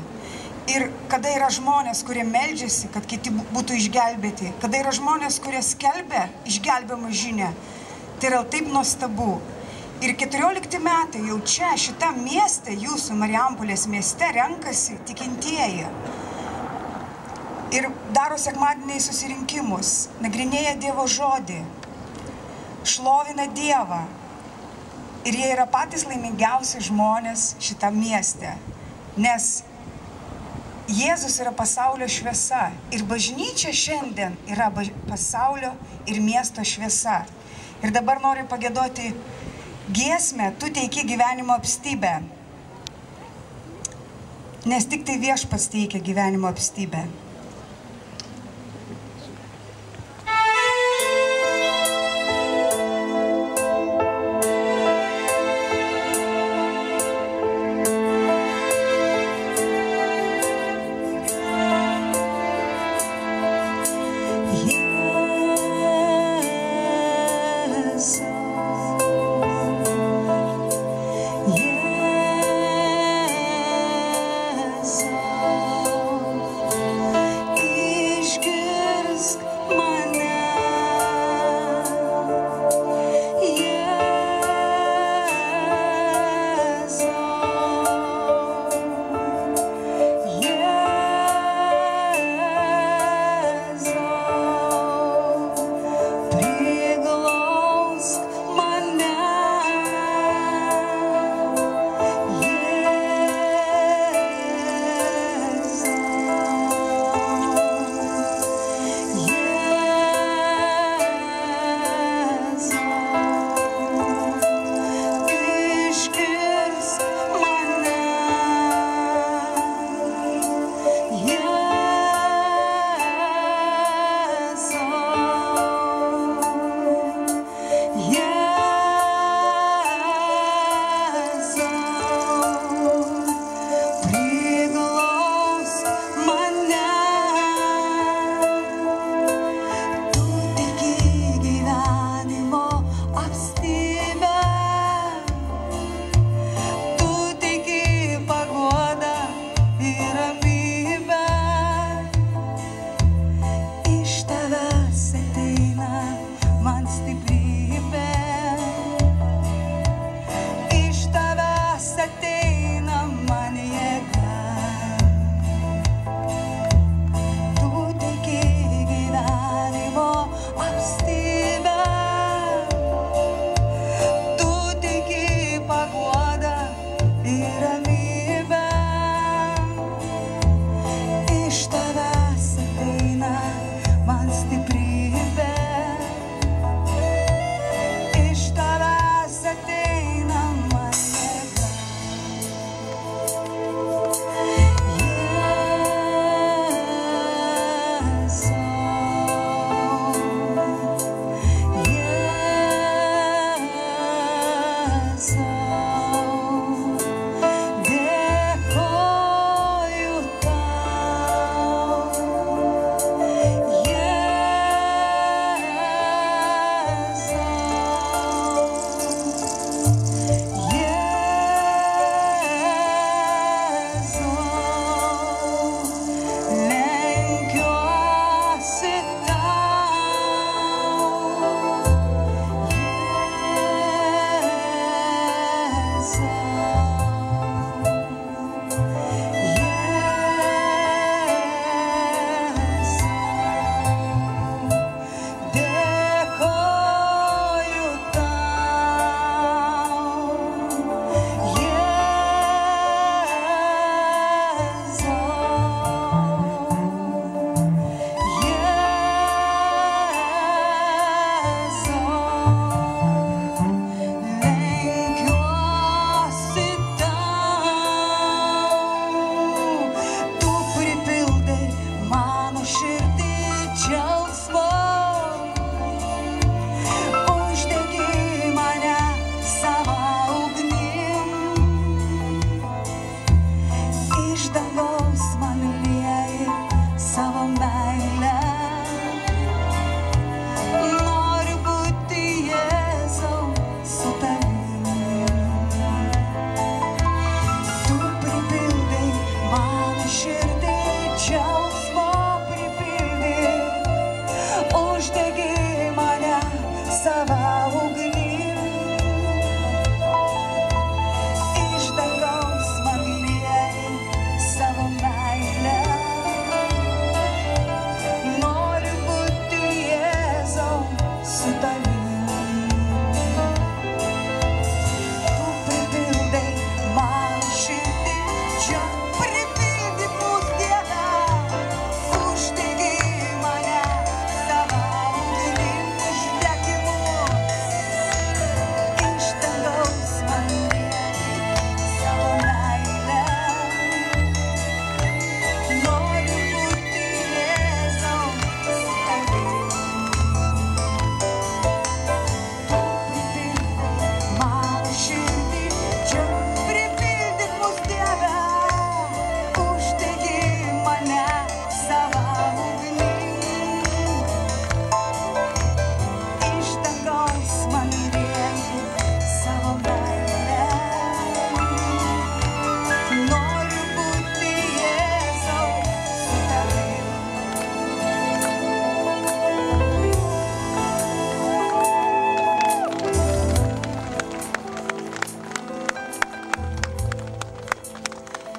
Ir kada yra žmonės, kurie meldžiasi, kad kiti būtų išgelbėti, kada yra žmonės, kurie skelbia išgelbėjimo žinią, tai yra taip nuostabu. Ir 14 metai jau čia, šitam mieste, jūsų Marijampolės mieste, renkasi tikintieji. Ir daro sekmadieniai susirinkimus, nagrinėja Dievo žodį, šlovina Dievą. Ir jie yra patys laimingiausi žmonės šitam mieste, nes Jėzus yra pasaulio šviesa ir bažnyčia šiandien yra pasaulio ir miesto šviesa. Ir dabar noriu pagiedoti giesmę, tu teiki gyvenimo apstybę, nes tik tai Viešpats teikia gyvenimo apstybę.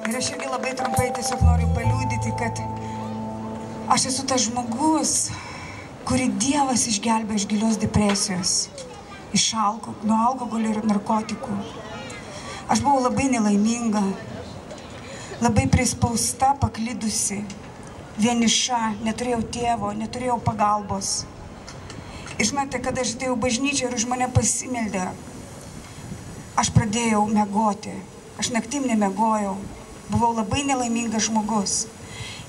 Ir aš irgi labai trumpai tiesiog noriu paliudyti, kad aš esu tas žmogus, kurį Dievas išgelbė iš gilios depresijos, nuo alkoholio ir narkotikų. Aš buvau labai nelaiminga, labai prispausta, paklydusi, vieniša, neturėjau tėvo, neturėjau pagalbos. Ir žinote, kada aš atėjau bažnyčią ir už mane pasimeldė, aš pradėjau miegoti, aš naktim nemiegojau, buvau labai nelaimingas žmogus.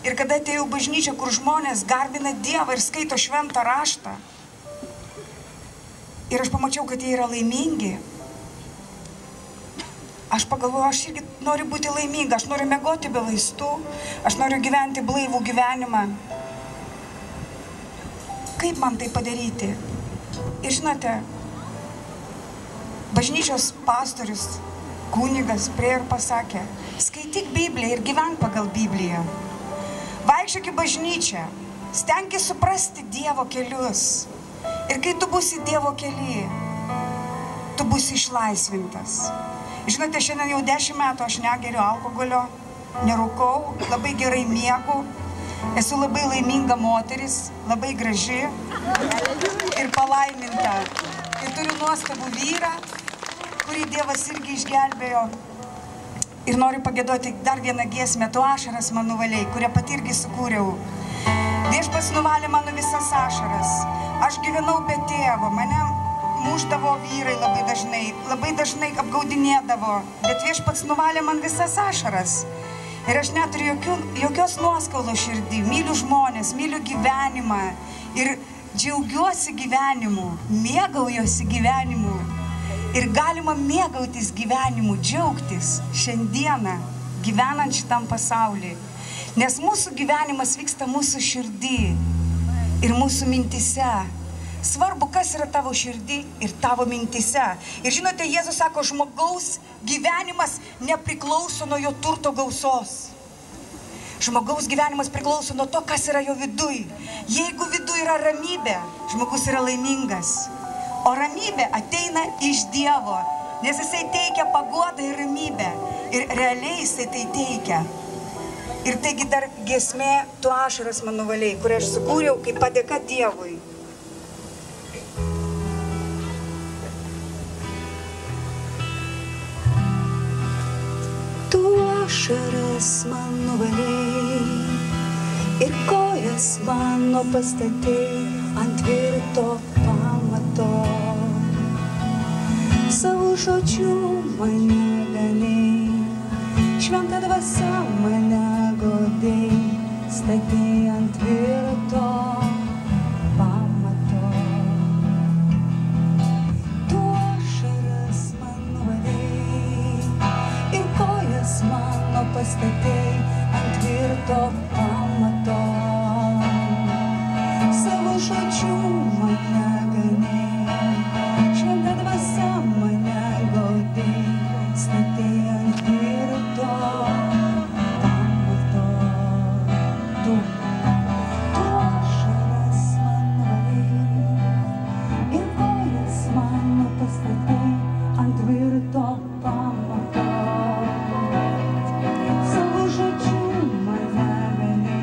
Ir kada atėjau bažnyčią, kur žmonės garbina Dievą ir skaito šventą raštą, ir aš pamačiau, kad jie yra laimingi, aš pagalvojau, aš irgi noriu būti laiminga, aš noriu miegoti be vaistų, aš noriu gyventi blaivų gyvenimą. Kaip man tai padaryti? Ir žinote, bažnyčios pastorius, kunigas prie ir pasakė, skaityk Bibliją ir gyvenk pagal Bibliją. Vaikščiok į bažnyčią, stenkis suprasti Dievo kelius. Ir kai tu būsi Dievo kely, tu būsi išlaisvintas. Žinote, šiandien jau 10 metų aš negeriu alkoholio, nerūkau, labai gerai miegu, esu labai laiminga moteris, labai graži ir palaiminta. Ir turiu nuostabų vyrą, kurį Dievas irgi išgelbėjo. Ir noriu pagėdoti dar vieną giesmę, tu ašaras man nuvalėjai, kurią pat irgi sukūriau. Viešpats nuvalė mano visas ašaras. Aš gyvenau be tėvo, mane mušdavo vyrai labai dažnai apgaudinėdavo, bet Viešpats nuvalė man visas ašaras. Ir aš neturiu jokios nuoskaulos širdį, myliu žmonės, myliu gyvenimą ir džiaugiuosi gyvenimu, mėgaujuosi gyvenimu. Ir galima mėgautis gyvenimu, džiaugtis šiandieną, gyvenant šitam pasaulyje. Nes mūsų gyvenimas vyksta mūsų širdį ir mūsų mintise. Svarbu, kas yra tavo širdį ir tavo mintise. Ir žinote, Jėzus sako, žmogaus gyvenimas nepriklauso nuo jo turto gausos. Žmogaus gyvenimas priklauso nuo to, kas yra jo viduj. Jeigu viduj yra ramybė, žmogus yra laimingas. O ramybė ateina iš Dievo, nes jisai teikia paguodą ir ramybę. Ir realiai jisai tai teikia. Ir taigi dar giesmė, tu ašaras man nuvalėjai, kurią aš sukūriau kaip padėka Dievui. Tu ašaras man nuvalėjai ir kojas mano pastatei ant tvirto pamato. Savo žodžiu mane ganei, šventa dvasia mane godei, statei ant tvirto pamato. Tu ašaras man nuvalėjai ir kojas mano pastatei ant tvirto pamato. Savo žodžiu mane ganei, šventa dvasia mane godei, statei ant tvirto pamato. Tu ašaras man nuvalėjai ir kojas mano pastatei ant tvirto pamato. Savo žodžiu mane ganei,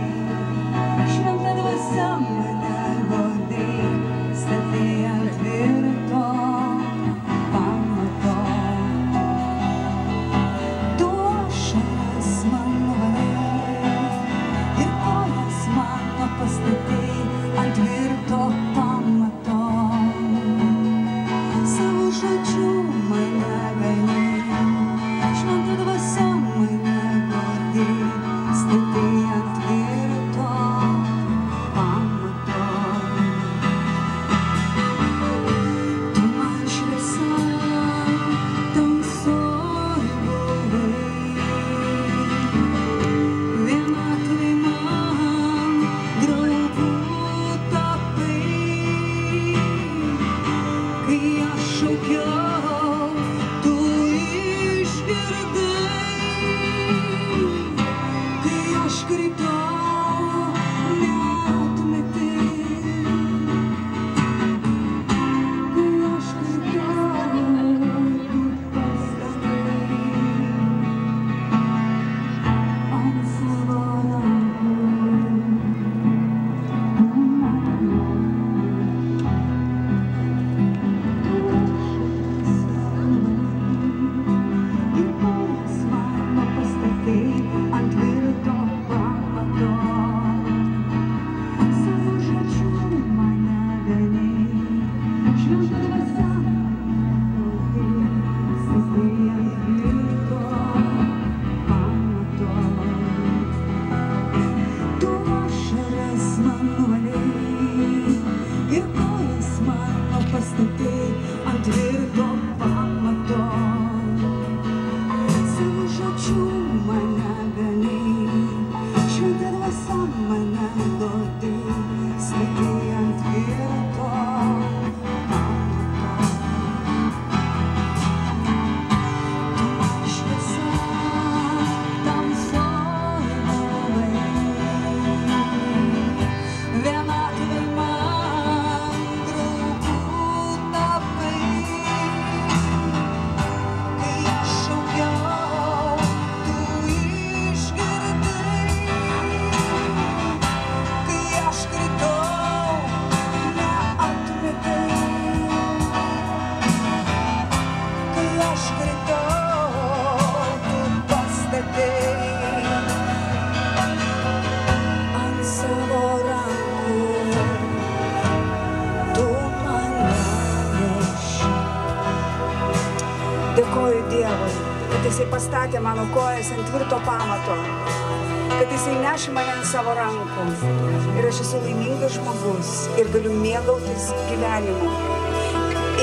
kad Jisai pastatė mano kojas ant tvirto pamato, kad Jisai neši mane ant savo rankų ir aš esu laimingas žmogus ir galiu mėgautis gyvenimu.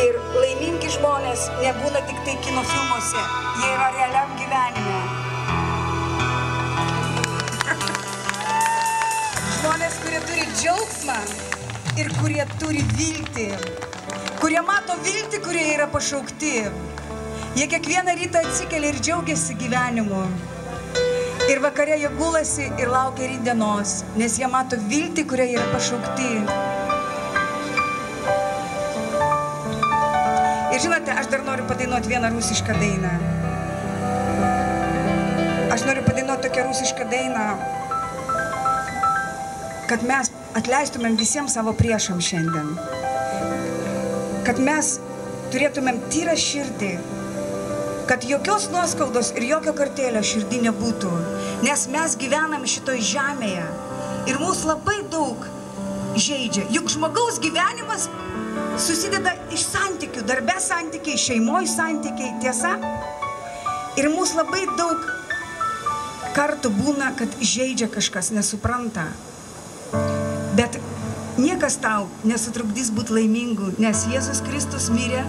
Ir laimingi žmonės nebūna tik tai kino filmuose, jie yra realiam gyvenime. Žmonės, kurie turi džiaugsmą ir kurie turi viltį, kurie mato viltį, kurie yra pašaukti. Jie kiekvieną rytą atsikelia ir džiaugiasi gyvenimu. Ir vakare jie gulasi ir laukia rytdienos, nes jie mato viltį, kurie yra pašaukti. Ir žinote, aš dar noriu padainuoti vieną rusišką dainą. Aš noriu padainuoti tokią rusišką dainą, kad mes atleistumėm visiems savo priešam šiandien. Kad mes turėtumėm tyrą širdį, kad jokios nuoskaudos ir jokio kartėlio širdį nebūtų, nes mes gyvenam šitoj žemėje ir mūsų labai daug žaidžia. Juk žmogaus gyvenimas susideda iš santykių, darbe santykiai, šeimoj santykiai, tiesa? Ir mūsų labai daug kartų būna, kad žaidžia kažkas, nesupranta. Bet niekas tau nesutrukdys būti laimingu, nes Jėzus Kristus mirė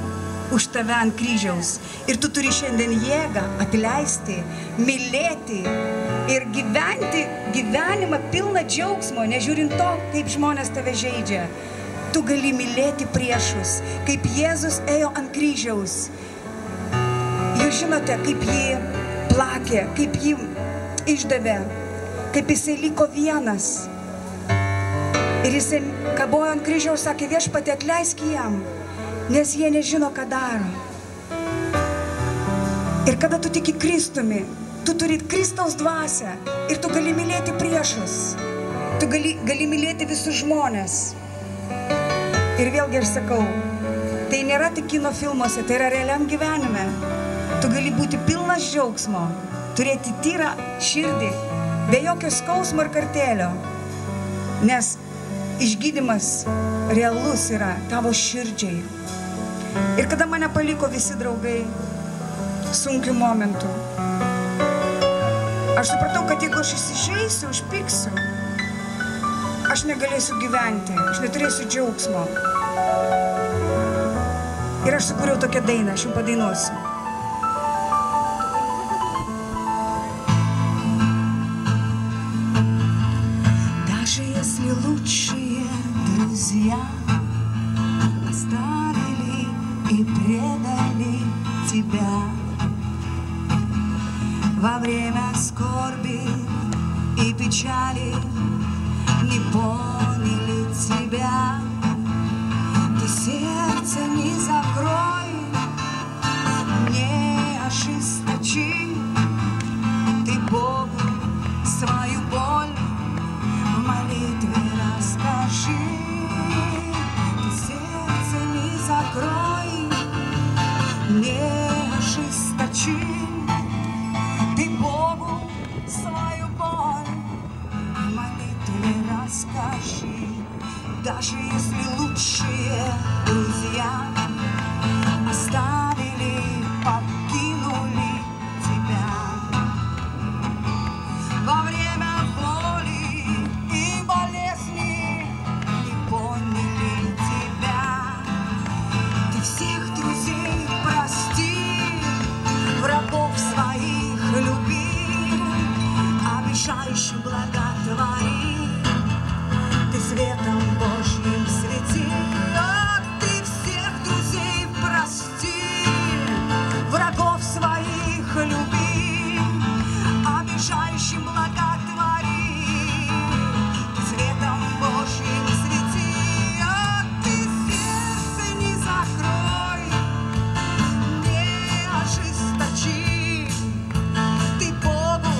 už tave ant kryžiaus. Ir tu turi šiandien jėgą atleisti, mylėti ir gyventi gyvenimą pilną džiaugsmo, nežiūrint to, kaip žmonės tave žaidžia. Tu gali mylėti priešus, kaip Jėzus ėjo ant kryžiaus. Jūs žinote, kaip jį plakė, kaip jį išdavė, kaip jisai liko vienas. Ir jisai kabojo ant kryžiaus, sakė, Viešpatie, atleisk jam, nes jie nežino, ką daro. Ir kada tu tiki Kristumi, tu turi Kristaus dvasią ir tu gali mylėti priešus. Tu gali mylėti visus žmonės. Ir vėlgi aš sakau, tai nėra tik kino filmuose, tai yra realiam gyvenime. Tu gali būti pilnas džiaugsmo, turėti tyrą širdį, be jokio skausmo ir kartėlio. Nes išgydymas realus yra tavo širdžiai. Ir kada mane paliko visi draugai sunkių momentų, aš supratau, kad jeigu aš įsižeisiu, užpyksiu, aš negalėsiu gyventi, aš neturėsiu džiaugsmo. Ir aš sukūriau tokią dainą, aš jums padainuosiu. Даже если лучшие друзья оставили и предали тебя во время скорби и печали, не поняли тебя, ты сердце не закрой, не ожесточи, ты Богу свою боль в молитве расскажи, ты сердце не закрой, не ожесточи, ты Богу свою боль в молитве расскажи. Даже если лучшие друзья оставили, покинули тебя во время боли и болезни, не поняли тебя, ты всех друзей прости, врагов своих люби, обещающий благотвори, ты светом Божьим свети, ты всех друзей прости, врагов своих люби, обижающим благотвори, ты светом Божьим свети, ты сердце не закрой, не ожесточи, ты Богу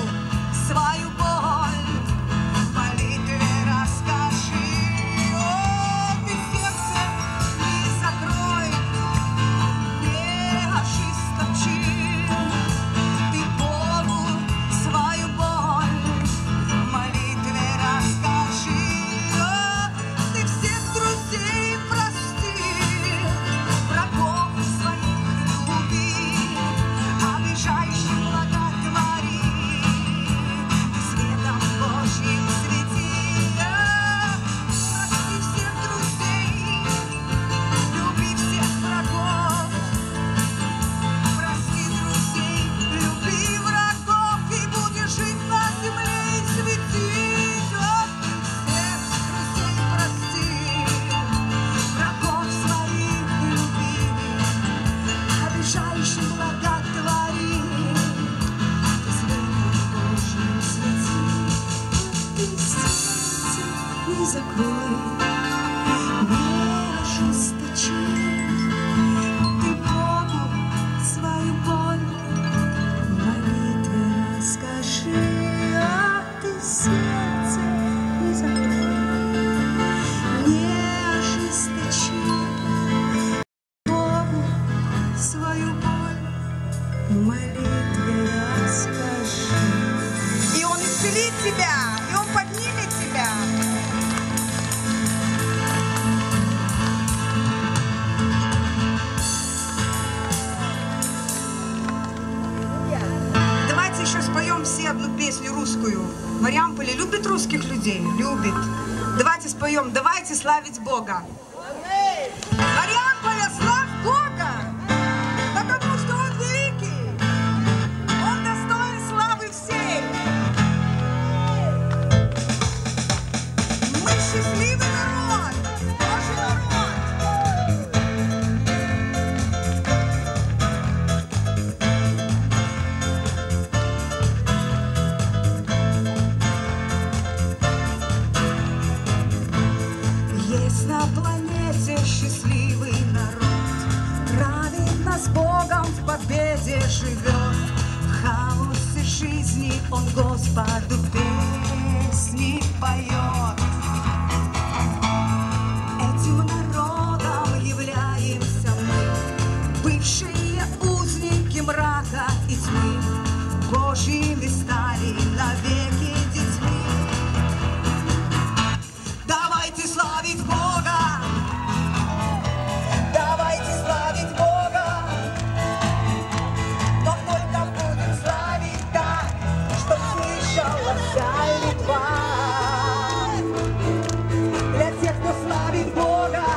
свою боль в молитве расскажи. Ты сердце не закрой, не ожесточи, ты Богу свою боль и закрой, не ожесточи ты Богу свою боль, в молитве расскажи, а ты сердце не закрой, не ожесточи Богу свою боль, в молитве расскажи. И Он исцелит тебя, и Он поднимет тебя. Давайте еще споем все одну песню русскую. Мариамполе любит русских людей? Любит. Давайте споем «Давайте славить Бога». Мариамполе, славь Бога! Потому что Он великий. Он достоин славы всей. Мы счастливый народ, Божий народ. Есть на планете счастливый народ, праведно с Богом в победе живет. В хаосе жизни Он Господу песни поет. Этим народом являемся мы, бывшие узники мрака и тьмы, Божьими стали навеки детьми. Давайте славить Бога! Давайте славить Бога! Но только будем славить так, чтоб слышала вся Литва. Для тех, кто славит Бога,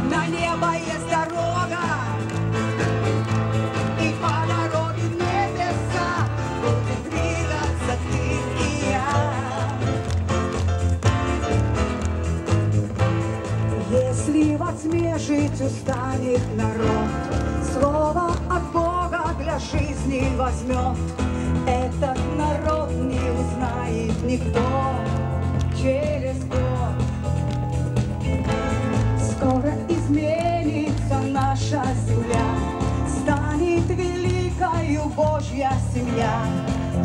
на небо есть дорога, и по дороге в небеса будем двигаться ты и я. Если во тьме жить устанет народ, слово от Бога для жизни возьмет. Этот народ не узнает никто через год. Скоро изменится наша земля, станет великою Божья семья,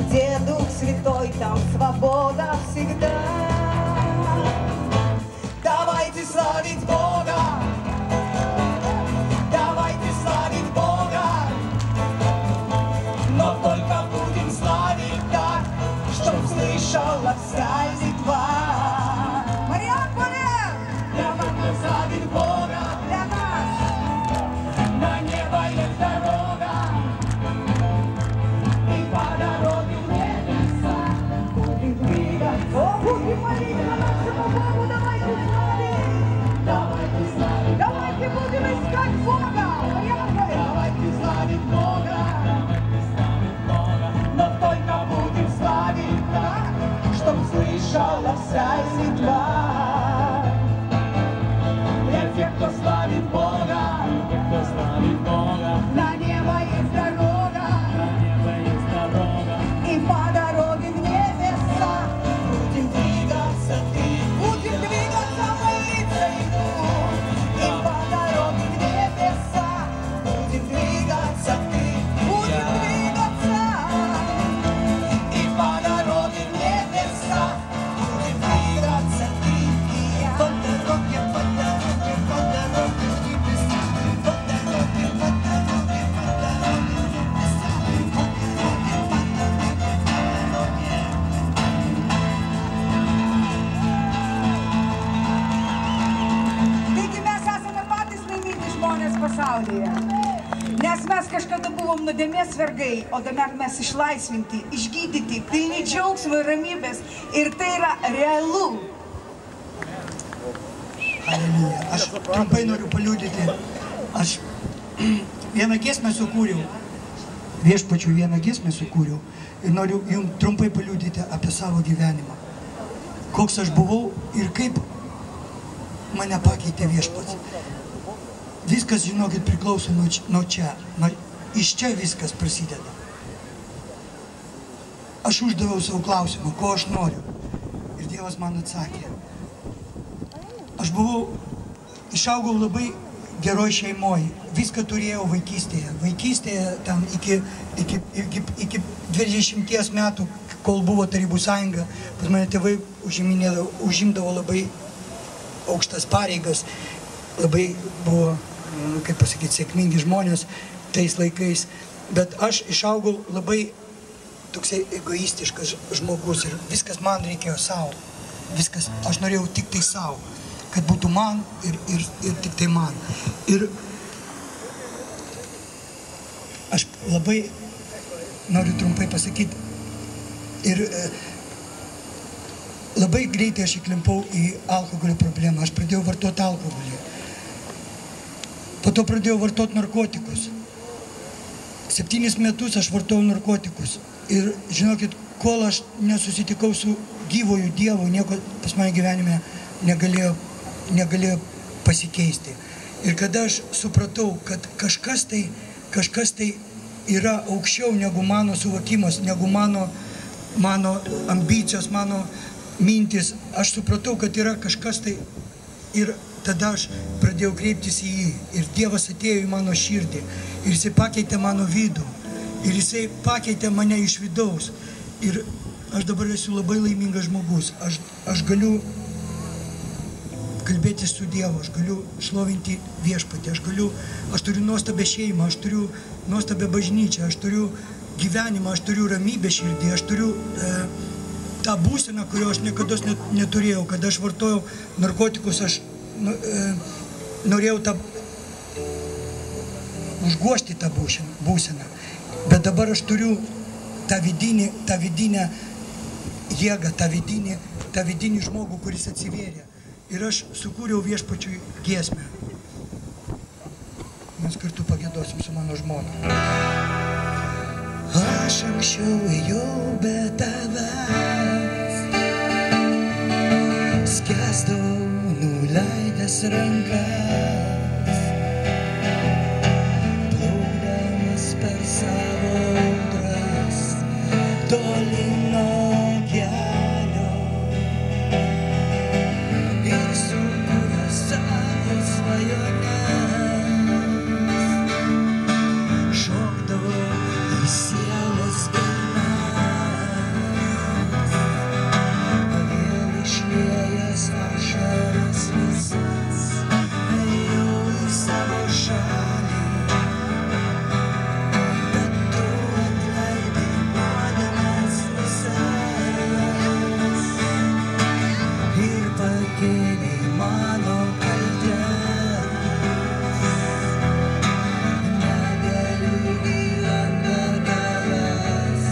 где Дух Святой, там свобода всегда. Давайте славить Бога! Давайте славить Бога! Но только будем славить так, чтоб слышала вся Литва. Мариамполе! Давайте славить Бога! Для нас! На небо есть дорога, и по дороге в небеса будем двигаться. О, будем молиться нашему Богу! Давайте будем искать Бога! Давайте славить Бога! Но только будем славить так, чтоб слышала вся Литва. Для тех, кто славит Бога, на небо есть дорога, и по дороге в небеса будем двигаться ты, будем двигаться, молиться Ему. И по дороге в небеса будем двигаться ты, будем двигаться. И по дороге в небеса будем двигаться ты и я. По дороге в небеса, по дороге в небеса, по дороге в pasaulyje. Nes mes kažkada buvom nuodėmės vergai, o dabar mes išlaisvinti, išgydyti, pilni džiaugsmo ir ramybės. Ir tai yra realu. Aleliuja. Aš trumpai noriu paliudyti. Aš vieną giesmę sukūriau, viešpačių vieną giesmę sukūriau ir noriu jums trumpai paliudyti apie savo gyvenimą. Koks aš buvau ir kaip mane pakeitė viešpats. Viskas, žinokit, priklauso nuo čia. Iš čia viskas prasideda. Aš uždaviau savo klausimą, ko aš noriu. Ir Dievas man atsakė. Aš išaugau labai geroj šeimoje, viską turėjau vaikystėje. Vaikystėje ten iki 20 metų, kol buvo Tarybų sąjunga, pas mane tėvai užimdavo labai aukštas pareigas, labai buvo, kaip pasakyti, sėkmingi žmonės tais laikais, bet aš išaugau labai toksai egoistiškas žmogus ir viskas man reikėjo savo. Viskas, aš norėjau tik tai savo, kad būtų man ir tik tai man. Ir aš labai noriu trumpai pasakyti, ir labai greitai aš įklimpau į alkoholio problemą. Aš pradėjau vartoti alkoholį. Po to pradėjau vartoti narkotikus. 7 metus aš vartojau narkotikus. Ir žinokit, kol aš nesusitikau su gyvoju Dievu, nieko pas mane gyvenime negalėjo pasikeisti. Ir kada aš supratau, kad kažkas tai yra aukščiau negu mano suvokimas, negu mano ambicijos, mano mintis, aš supratau, kad yra kažkas tai, ir tada aš pradėjau kreiptis į jį. Ir Dievas atėjo į mano širdį. Ir jisai pakeitė mano vidų. Ir jisai pakeitė mane iš vidaus. Ir aš dabar esu labai laimingas žmogus. Aš galiu kalbėti su Dievu, aš galiu šlovinti viešpatį, aš turiu nuostabią šeimą, aš turiu nuostabią bažnyčią, aš turiu gyvenimą, aš turiu ramybę širdį, aš turiu tą būseną, kurio aš niekada neturėjau. Kada aš vartojau narkotikus, aš norėjau užgožti tą būseną. Bet dabar aš turiu tą vidinę jėgą, tą vidinį žmogų, kuris atsivėrė. Ir aš sukūriau viešpačiui giesmę. Mes kartu pagiedosim su mano žmona. Aš anksčiau ėjau be tavęs, skęsdavau nuleidęs rankas, plaukdamas per savo audras, toli nuo kelio, ir sukūręs savo svajones, šokdavau į sielos gelmes, vėl išliejęs ašaras visas, ėjau į savo šalį, bet tu atleidai nuodėmes visas ir pakėlei mano kaltes. Negaliu gyventi be tavęs,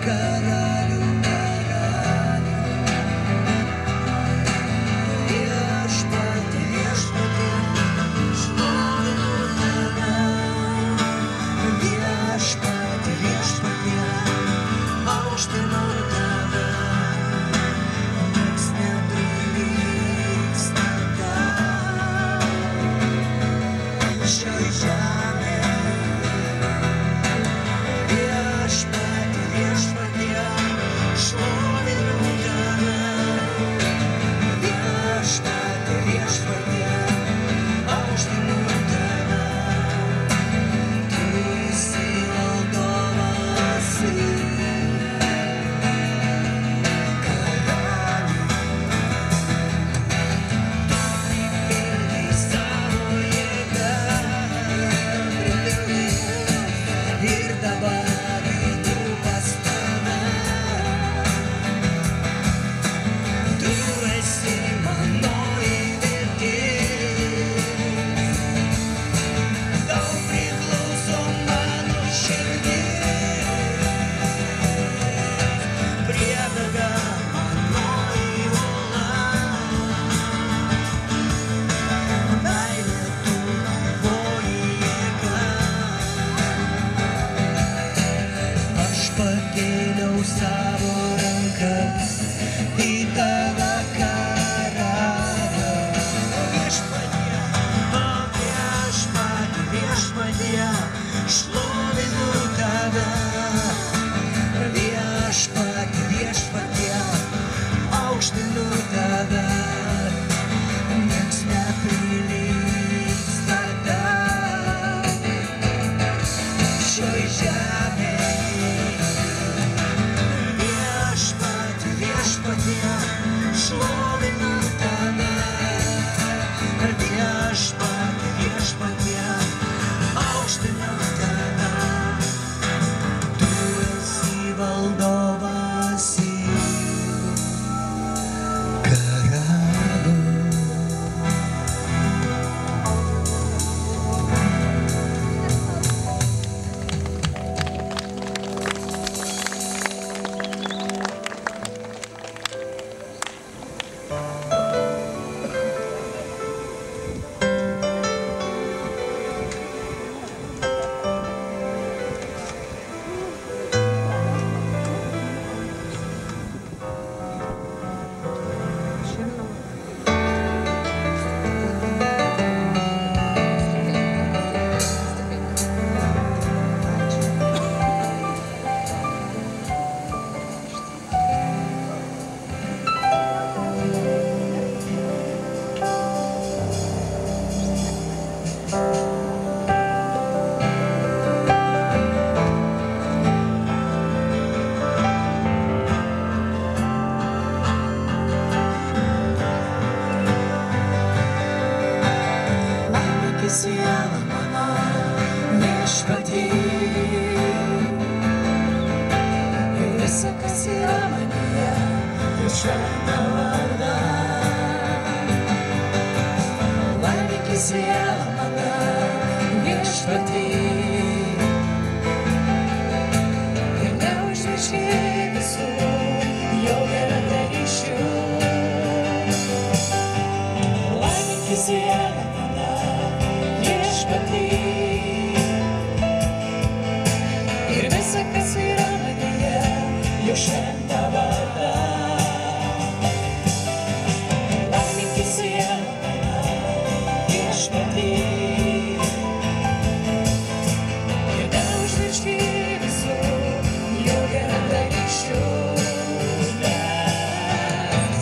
karalių karalių. Viešpatie, šlovinu tave. Viešpatie, aukštinu tave. Nieks neprilygsta tau šioj žemėje. Viešpatie, šlovinu tave. Viešpatie, aukštinu tave. Tu esi valdovas ir karalius. Pripildei savo jėgą, ir dabar einu pas tave. Tu esi manoji viltis, tau priklauso mano širdis, priebėga manoji uola, meilė tu gyvoji jėga. Aš pakėliau savo rankas į tave, karaliau. Viešpatie, šlovinu tave. Viešpatie, aukštinu visa, kas yra manyje, jo šventą vardą. Laimink sielą mano, viešpatį, ir neužmirški visų jo geradarysčių. Laimink sielą mano, viešpatį, ir visa, kas yra manyje, jo šventą vardą. Laimink sielą mano, viešpatį, ir neužmirški visų jo geradarysčių. Nes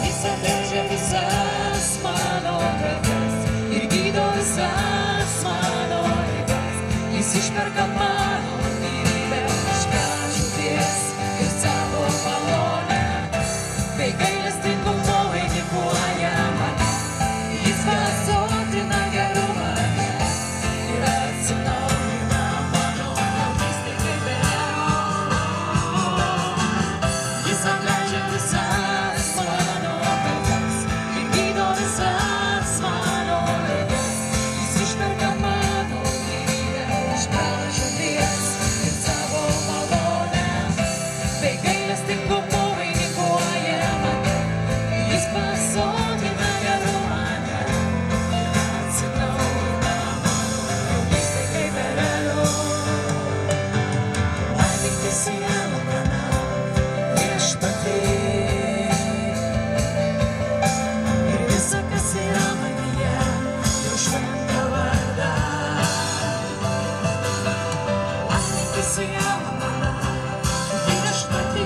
jis atleidžia visas mano klaidas ir gydo visas mano ligas. Jis išperka mano gyvybę iš pražūties ir savo malonę, bei gailestingumu vainikuoja mane. Jis pasotina gerumą ir atsinaujina mano jaunystę kaip vėliau. Jis atleidžia visas mano klaidas ir gydo visas mano ligas. Jis išperka mano gyvybę iš pražūties ir savo malonę, bei gailestingumu vainikuoja mane. Jis pasotina gerumą ir atsinaujina mano jaunystę kaip vėliau. Laimink sielą mano, viešpatį, ir visa, kas yra manyje, jo šventą vardą. Laimink sielą mano, viešpatį,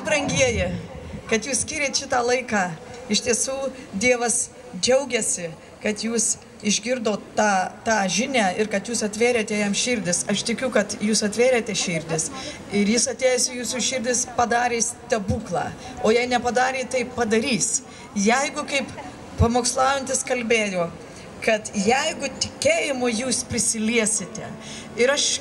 Ačiū, brangieji, kad jūs skiriat šitą laiką. Iš tiesų, Dievas džiaugiasi, kad jūs išgirdo tą žinią ir kad jūs atvėrėte jam širdis. Aš tikiu, kad jūs atvėrėte širdis ir jis atėjęs į jūsų širdis padarė stebuklą, o jei nepadarė, tai padarys. Jeigu, kaip pamokslaujantis kalbėjo, kad jeigu tikėjimu jūs prisiliesite, ir aš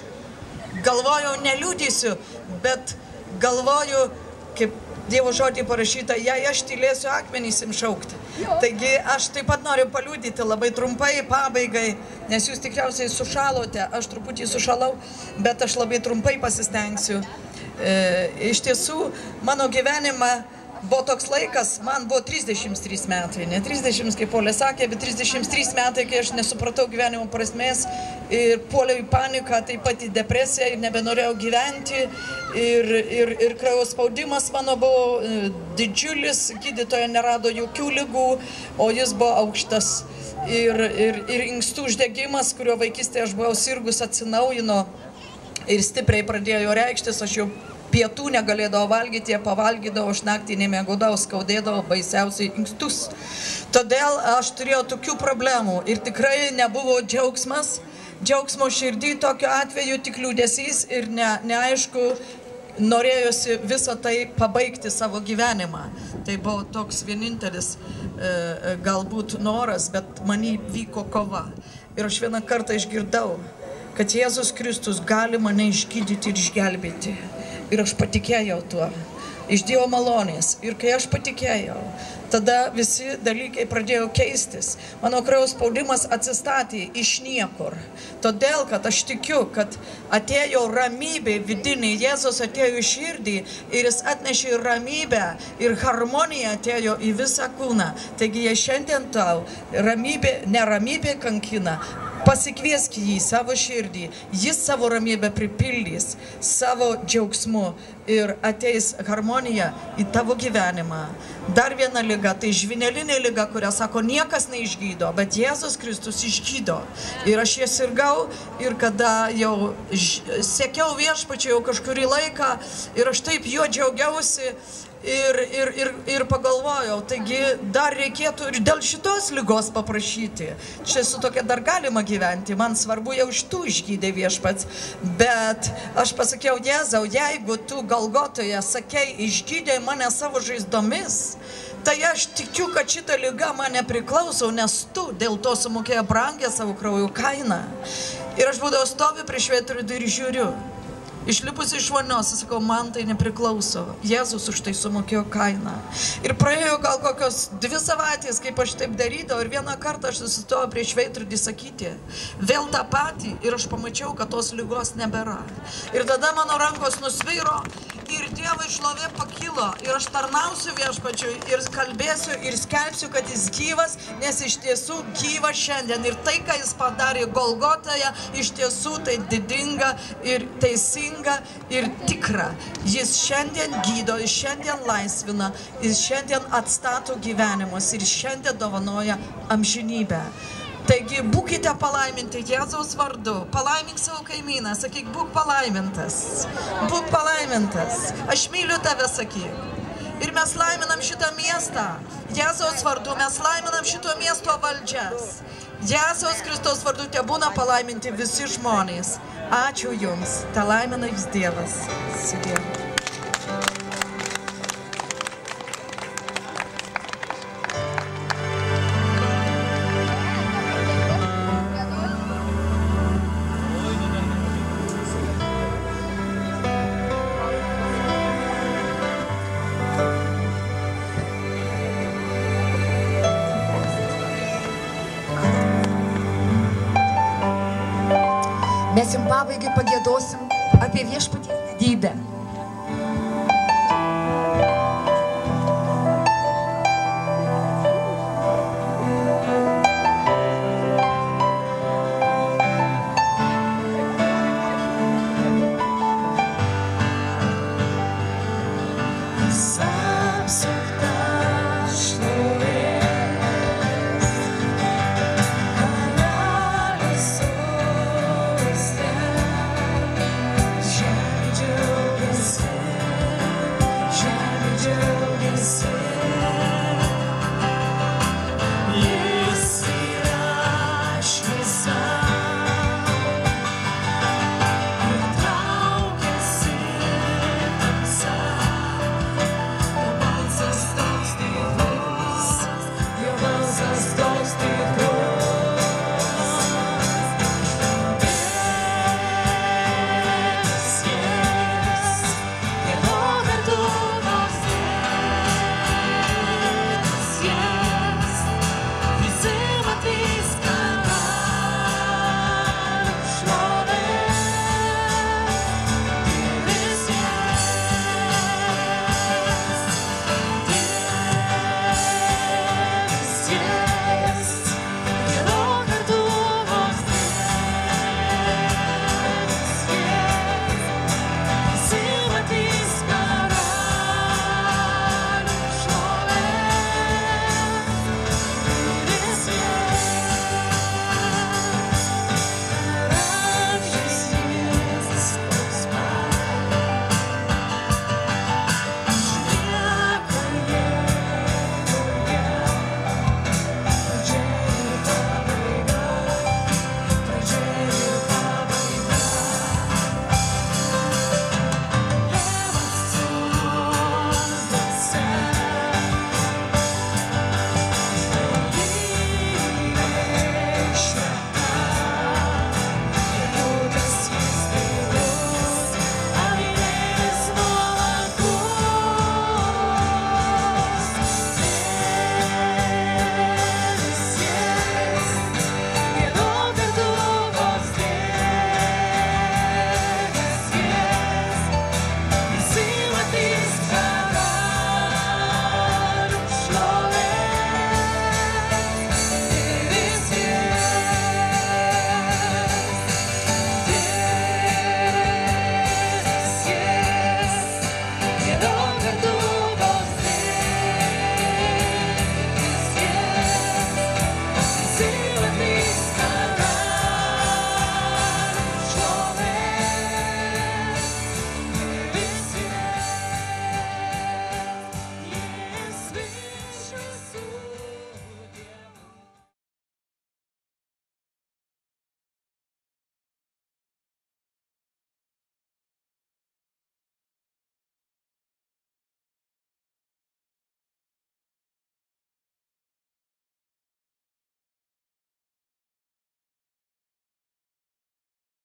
galvojau, neliūdysiu, bet galvoju, kaip Dievo žodį parašyta, jei aš tylėsiu, akmenys ims šaukti. Taigi aš taip pat noriu paliudyti labai trumpai pabaigai, nes jūs tikriausiai sušalote, aš truputį sušalau, bet aš labai trumpai pasistengsiu. Iš tiesų, mano gyvenimą buvo toks laikas, man buvo 33 metai, ne 30, kaip Polė sakė, bet 33 metai, kai aš nesupratau gyvenimo prasmės ir puoliau į paniką, taip pat į depresiją ir nebenorėjau gyventi ir kraujo spaudimas mano buvo didžiulis, gydytoja nerado jokių ligų, o jis buvo aukštas ir inkstų uždegimas, kurio vaikystėje aš buvau sirgus, atsinaujino ir stipriai pradėjo reikštis, aš jau pietų negalėdavo valgyti, jie pavalgydavo, aš naktį nemiegodavo, skaudėdavo baisiausiai inkstus. Todėl aš turėjau tokių problemų ir tikrai nebuvo džiaugsmo širdį, tokiu atveju tik liūdesys ir neaišku, norėjosi visą tai pabaigti savo gyvenimą. Tai buvo toks vienintelis galbūt noras, bet manį vyko kova. Ir aš vieną kartą išgirdau, kad Jėzus Kristus gali mane išgydyti ir išgelbėti. Ir aš patikėjau tuo, iš Dievo malonės. Ir kai aš patikėjau, tada visi dalykai pradėjo keistis. Mano kraujo spaudimas atsistatė iš niekur. Todėl, kad aš tikiu, kad atėjo ramybė vidinė, Jėzus atėjo į širdį ir jis atnešė ramybę ir harmonija atėjo į visą kūną. Taigi, jei šiandien tau neramybė kankina, pasikviesk jį savo širdį, jis savo ramybę pripildys savo džiaugsmu ir ateis harmonija į tavo gyvenimą. Dar viena liga, tai žvynelinė liga, kurią sako niekas neišgydo, bet Jėzus Kristus išgydo. Ir aš ją sirgau ir kada jau sekiau viešpačiu jau kažkurį laiką ir aš taip juo džiaugiausi ir pagalvojau, taigi dar reikėtų ir dėl šitos ligos paprašyti. Čia su tokia dar galima gyventi, man svarbu jau iš tų išgydė viešpats. Bet aš pasakiau, Jėzau, jeigu tu Golgotoje sakei, išgydė mane savo žaizdomis, tai aš tikiu, kad šita liga man nepriklauso, nes tu dėl to sumokėjo brangę savo kraujo kainą. Ir aš būdavau stovi prieš veidrodį ir žiūriu. Išlipus iš vonios, sakau, man tai nepriklauso. Jėzus už tai sumokėjo kainą. Ir praėjo gal kokios 2 savaitės, kaip aš taip darydavau. Ir vieną kartą aš sustojau prieš veidrodį sakyti, vėl tą patį. Ir aš pamačiau, kad tos ligos nebėra. Ir tada mano rankos nusviro ir Dievo šlovė pakilo. Ir aš tarnausiu viešpačiui ir kalbėsiu ir skelbsiu, kad jis gyvas, nes iš tiesų gyvas šiandien. Ir tai, ką jis padarė Golgotoje, iš tiesų tai didinga ir teisinga ir tikra. Jis šiandien gydo, jis šiandien laisvina, jis šiandien atstato gyvenimus ir šiandien dovanoja amžinybę. Taigi, būkite palaiminti Jėzaus vardu, palaimink savo kaimyną, sakyk, būk palaimintas, būk palaimintas, aš myliu tave, sakyk. Ir mes laiminam šitą miestą, Jėzaus vardu, mes laiminam šito miesto valdžias. Jėzaus Kristos vardu te būna palaiminti visi žmonės. Ačiū Jums, te laimina Jūs Dievas. Sudie. Mes jums pabaigai pagiedosim apie viešpaties didybę. Sa